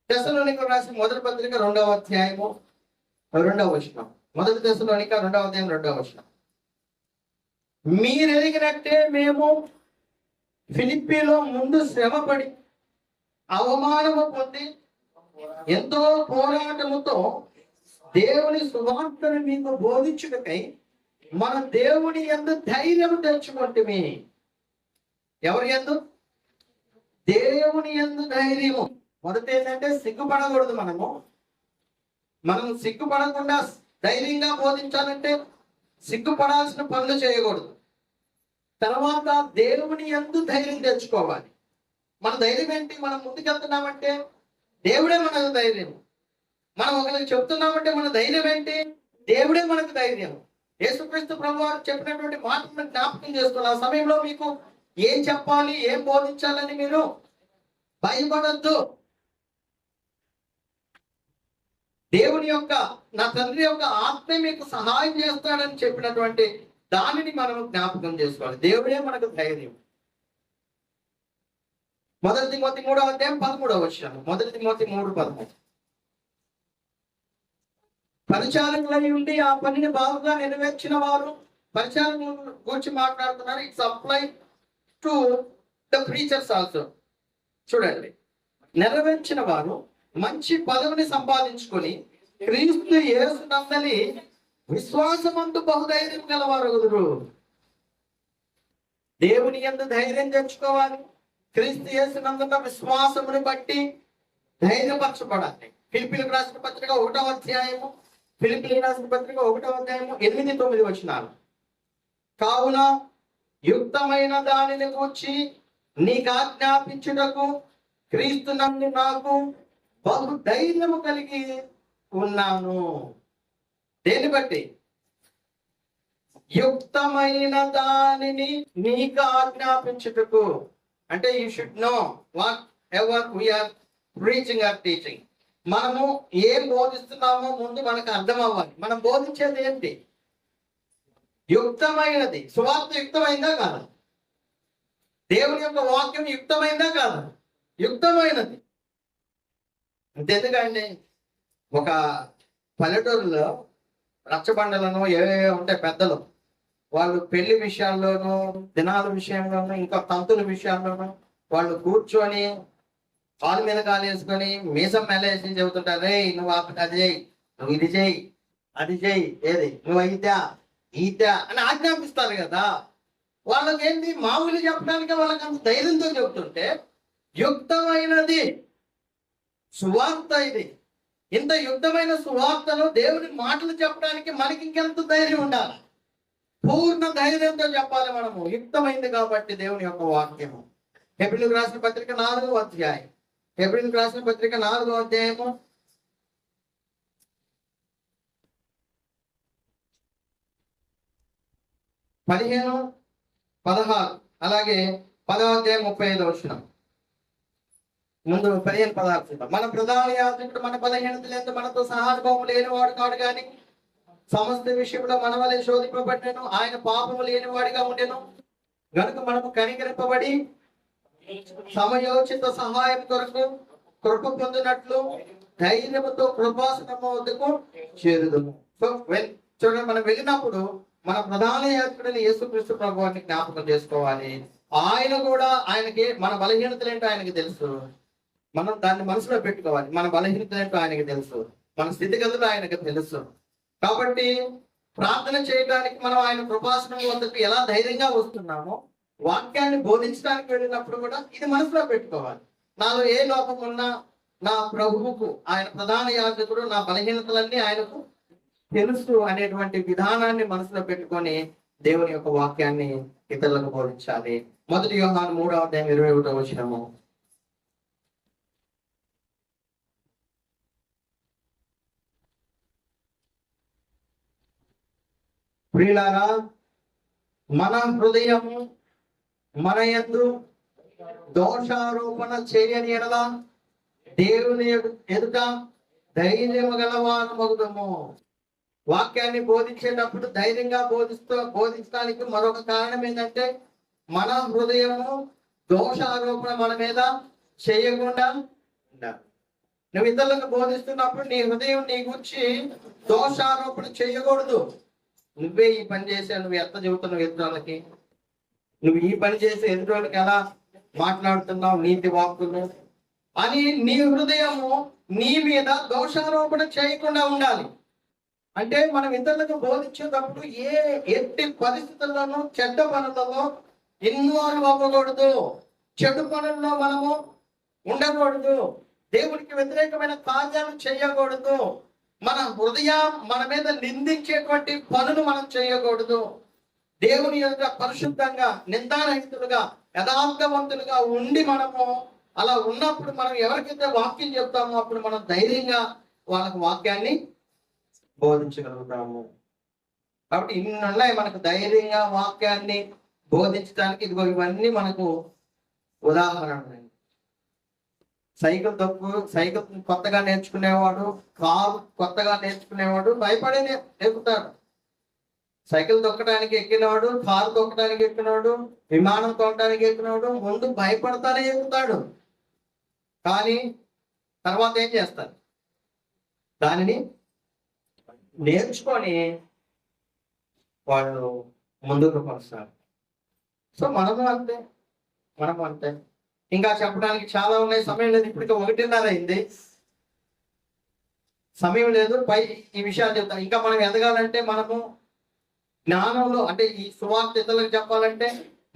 తెస్సలోనికీయులకు రాసిన మొదటి పత్రిక 2వ అధ్యాయము 2వ వచనం. మొదటి తెస్సలోనిక 2వ అధ్యాయం 2వ వచనం. మీరెరిగినట్టే మేము ఫిలిప్పీలో ముందు శ్రమపడి అవమానము పొంది ఎంతో పోరాటముతో దేవుని సువార్తను మీకు బోధించుటకై మన దేవుని యందు ధైర్యం తెచ్చుకుంటుమి. ఎవరి యందు? దేవుని యందు ధైర్యము. మొదట ఏంటంటే సిగ్గుపడకూడదు. మనం సిగ్గుపడకుండా ధైర్యంగా బోధించాలంటే సిగ్గుపడాల్సిన పనులు చేయకూడదు. తర్వాత దేవుని యందు ధైర్యం తెచ్చుకోవాలి. మన ధైర్యం ఏంటి? మనం ముందుకెళ్తున్నామంటే దేవుడే మనకు ధైర్యం. మనం ఒకరికి చెప్తున్నామంటే మన ధైర్యం ఏంటి? దేవుడే మనకు ధైర్యం. యేసుక్రీస్తు ప్రభువారు చెప్పినటువంటి మాటలను జ్ఞాపకం చేస్తున్న ఆ సమయంలో మీకు ఏం చెప్పాలి, ఏం బోధించాలని మీరు భయపడద్దు. దేవుని యొక్క, నా తండ్రి యొక్క ఆత్మ మీకు సహాయం చేస్తాడని చెప్పినటువంటి దానిని మనం జ్ఞాపకం చేసుకోవాలి. దేవుడే మనకు ధైర్యం. మొదటి తిమోతి 3వ అధ్యాయం 13వ వచనం. మొదటి తిమోతి 3:13. పరిచారకులై ఉండి ఆ పనిని బాగుగా నెరవేర్చిన వారు, పరిచారకుల గురించి మాట్లాడుతున్నారు. It's apply to the preachers also. చూడండి, నెరవేర్చిన వారు మంచి పదవిని సంపాదించుకొని క్రీస్తు యేసునందలి విశ్వాసమందు బహుధైర్యం గలవారు. దేవుని యందు ధైర్యం తెచ్చుకోవాలి. క్రీస్తు యేసునందున్న విశ్వాసముని బట్టి ధైర్యపరచబడాలి. ఫిలిప్పీయులకు రాసిన పత్రిక 1వ అధ్యాయము 8-9 వచనాలు. కావున యుక్తమైన దానిని గూర్చి నీకు ఆజ్ఞాపించుటకు క్రీస్తు నందు నాకు బహు ధైర్యము కలిగి ఉన్నాను. దేన్ని బట్టి? యుక్తమైన దానిని నీకు ఆజ్ఞాపించుటకు. అంటే you should know whatever we are preaching or teaching. మనము ఏం బోధిస్తున్నామో ముందు మనకు అర్థం అవ్వాలి. మనం బోధించేది ఏంటి? యుక్తమైనది. సువార్త యుక్తమైందా కాదా? దేవుని యొక్క వాక్యం యుక్తమైందా కాదా? యుక్తమైనది. అంతెందుకండి, ఒక పల్లెటూరులో రచ్చబండలను ఏవే ఉంటాయి పెద్దలు, వాళ్ళు పెళ్లి విషయాల్లోనూ, దినాల విషయంలోనూ, ఇంకా తంతుల విషయాల్లోనూ వాళ్ళు కూర్చొని కాలు మీద కాలు వేసుకొని మీసం మెల్లేసి చెబుతుంటారు. రే నువ్వు అది చేయి, నువ్వు ఇది చేయి, అది చేయి, ఏది నువ్వు అయితా ఈతా అని ఆజ్ఞాపిస్తారు కదా. వాళ్ళకి ఏంటి, మామూలు చెప్పడానికి వాళ్ళకి అంత ధైర్యంతో చెబుతుంటే యుక్తమైనది సువార్త ఇది. ఇంత యుక్తమైన సువార్తలో దేవుని మాటలు చెప్పడానికి మనకి ఇంకెంత ధైర్యం ఉండాలి? పూర్ణ ధైర్యంతో చెప్పాలి మనము. యుక్తమైంది కాబట్టి దేవుని యొక్క వాక్యము. హెబ్రీయులకు రాసిన పత్రిక 4వ అధ్యాయం. హెబ్రీయులకు రాసిన పత్రిక 4వ అధ్యాయము 15-16, అలాగే 10వ అధ్యాయం 35వ వచనం. ముందు 15-16. మన ప్రధాన యాజకుడు మన బలహీనతలందు మనతో సహానుభవం లేనివాడు కాడు కానీ సమస్త విషయంలో మన వలె శోధింపబడినను, ఆయన పాపము లేనివాడిగా ఉండెను గనుక మనము కనికరింపబడి సమయోచిత సహాయం కొరకు కృప పొందినట్లు ధైర్యముతో కృపాసనము వద్దకు చేరుదుము. సో చూడండి, మనం వెళ్ళినప్పుడు మన ప్రధాన యాజకుడిని యేసుక్రీస్తు ప్రభువాన్ని జ్ఞాపకం చేసుకోవాలి. ఆయన కూడా, ఆయనకి మన బలహీనతలు ఏంటో ఆయనకి తెలుసు. మనం దాన్ని మనసులో పెట్టుకోవాలి. మన బలహీనతలు ఏంటో ఆయనకి తెలుసు, మన స్థితిగతులు ఆయనకు తెలుసు. కాబట్టి ప్రార్థన చేయడానికి మనం ఆయన కృపాసనం వద్దకు ఎలా ధైర్యంగా వస్తున్నామో, వాక్యాన్ని బోధించడానికి వెళ్ళినప్పుడు కూడా ఇది మనసులో పెట్టుకోవాలి. నాలో ఏ లోపం ఉన్నా నా ప్రభువుకు, ఆయన ప్రధాన యాజకుడు, నా బలహీనతలన్నీ ఆయనకు తెలుసు అనేటువంటి విధానాన్ని మనసులో పెట్టుకొని దేవుని యొక్క వాక్యాన్ని ఇతరులకు బోధించాలి. 1 యోహాను 3:21 ప్రియులారా, మన హృదయము మన యందు దోషారోపణ చేయని ఎడల దేవుని ఎదుట ధైర్యము గలవారు మగుదము. వాక్యాన్ని బోధించేటప్పుడు ధైర్యంగా బోధించడానికి మరొక కారణం ఏంటంటే మన హృదయము దోషారోపణ మన మీద చేయకుండా ఉండాలి. నువ్వు ఇతరులకు బోధిస్తున్నప్పుడు నీ హృదయం నీ గురించి దోషారోపణ చేయకూడదు. నువ్వే ఈ పని చేసా, నువ్వు ఎంత చెబుతున్నావు ఎదురోళ్ళకి, నువ్వు ఈ పని చేసి ఎదురోళ్ళకి ఎలా మాట్లాడుతున్నావు నీతి వాక్కులు అని నీ హృదయము నీ మీద దోషారోపణ చేయకుండా ఉండాలి. అంటే మనం ఇతరులకు బోధించేటప్పుడు ఎట్టి పరిస్థితుల్లోనూ చెడ్డ పనులలో ఇన్వాల్వ్ అవ్వకూడదు, చెడు పనుల్లో మనము ఉండకూడదు, దేవుడికి వ్యతిరేకమైన కార్యాలు చేయకూడదు, మన హృదయం మన మీద నిందించేటువంటి పనులు మనం చేయకూడదు. దేవుని యొక్క పరిశుద్ధంగా నిందారహితులుగా యథార్థవంతులుగా ఉండి మనము అలా ఉన్నప్పుడు మనం ఎవరికైతే వాక్యం చెప్తామో అప్పుడు మనం ధైర్యంగా వాళ్ళకు వాక్యాన్ని బోధించగలుగుతాము. కాబట్టి ఇన్ని ఉన్నాయి మనకు ధైర్యంగా వాక్యాన్ని బోధించడానికి. ఇదిగో ఇవన్నీ మనకు ఉదాహరణ. సైకిల్ కొత్తగా నేర్చుకునేవాడు, కారు కొత్తగా నేర్చుకునేవాడు భయపడే ఎక్కుతాడు. సైకిల్ తొక్కడానికి ఎక్కినవాడు, కారు తొక్కడానికి ఎక్కినవాడు, విమానం తొక్కడానికి ఎక్కినవాడు ముందు భయపడతానే ఎక్కుతాడు. కానీ తర్వాత ఏం చేస్తారు? దానిని నేర్చుకొని వాళ్ళు ముందుకు కొనసాగారు. సో మనము అంతే. ఇంకా చెప్పడానికి చాలా ఉన్నాయి, సమయం లేదు. ఇప్పటికే 1:30 అయింది, సమయం లేదు. ఈ విషయాలు చెప్తాం. ఇంకా మనం ఎదగాలంటే మనము జ్ఞానంలో, అంటే ఈ సువార్త ఇతరులకు చెప్పాలంటే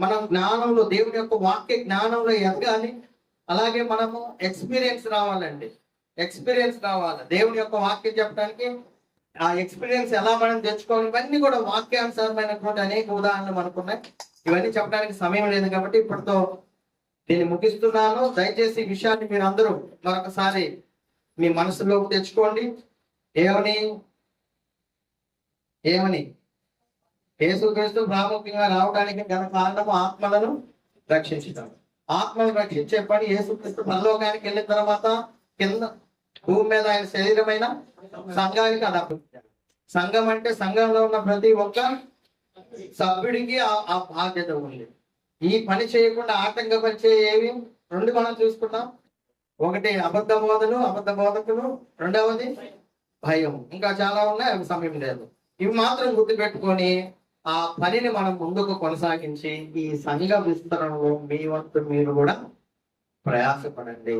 మనం జ్ఞానంలో, దేవుని యొక్క వాక్య జ్ఞానంలో ఎదగాలి. అలాగే మనము ఎక్స్పీరియన్స్ రావాలండి. దేవుని యొక్క వాక్యం చెప్పడానికి ఆ ఎక్స్పీరియన్స్ ఎలా మనం తెచ్చుకోవాలి, ఇవన్నీ కూడా వాక్యానుసారమైనటువంటి అనేక ఉదాహరణలు మనకున్నాయి. ఇవన్నీ చెప్పడానికి సమయం లేదు కాబట్టి ఇప్పటితో దీన్ని ముగిస్తున్నాను. దయచేసి ఈ విషయాన్ని మీరు అందరూ మరొకసారి మీ మనసులోకి తెచ్చుకోండి. ఏమని యేసుక్రీస్తు ప్రాముఖ్యంగా రావడానికి గల కారణము ఆత్మలను రక్షించడం. ఆత్మను రక్షించే పని యేసుక్రీస్తు పరలోకానికి వెళ్ళిన తర్వాత కింద భూమి మీద ఆయన శరీరమైన సంఘానికి అలా. సంఘం అంటే సంఘంలో ఉన్న ప్రతి ఒక్క సభ్యుడికి ఆ బాధ్యత ఉంది. ఈ పని చేయకుండా ఆటంకపరిచే ఏవి 2 మనం చూసుకున్నాం. ఒకటి అబద్ధ బోధకులు, రెండవది భయం. ఇంకా చాలా ఉన్నాయి, అవి సమయం లేదు. ఇవి మాత్రం గుర్తుపెట్టుకొని ఆ పనిని మనం ముందుకు కొనసాగించి ఈ సంఘ విస్తరణలో మీ వంతు మీరు కూడా ప్రయాసపడండి.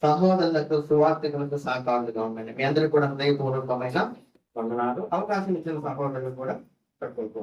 సహోదరులకు, సువార్థికులకు సహకారులుగా ఉండండి. మీ అందరికీ కూడా హృదయపూర్వకమైన వందనాలు. అవకాశం ఇచ్చిన సహోదరులు కూడా పెట్టుకుంటూ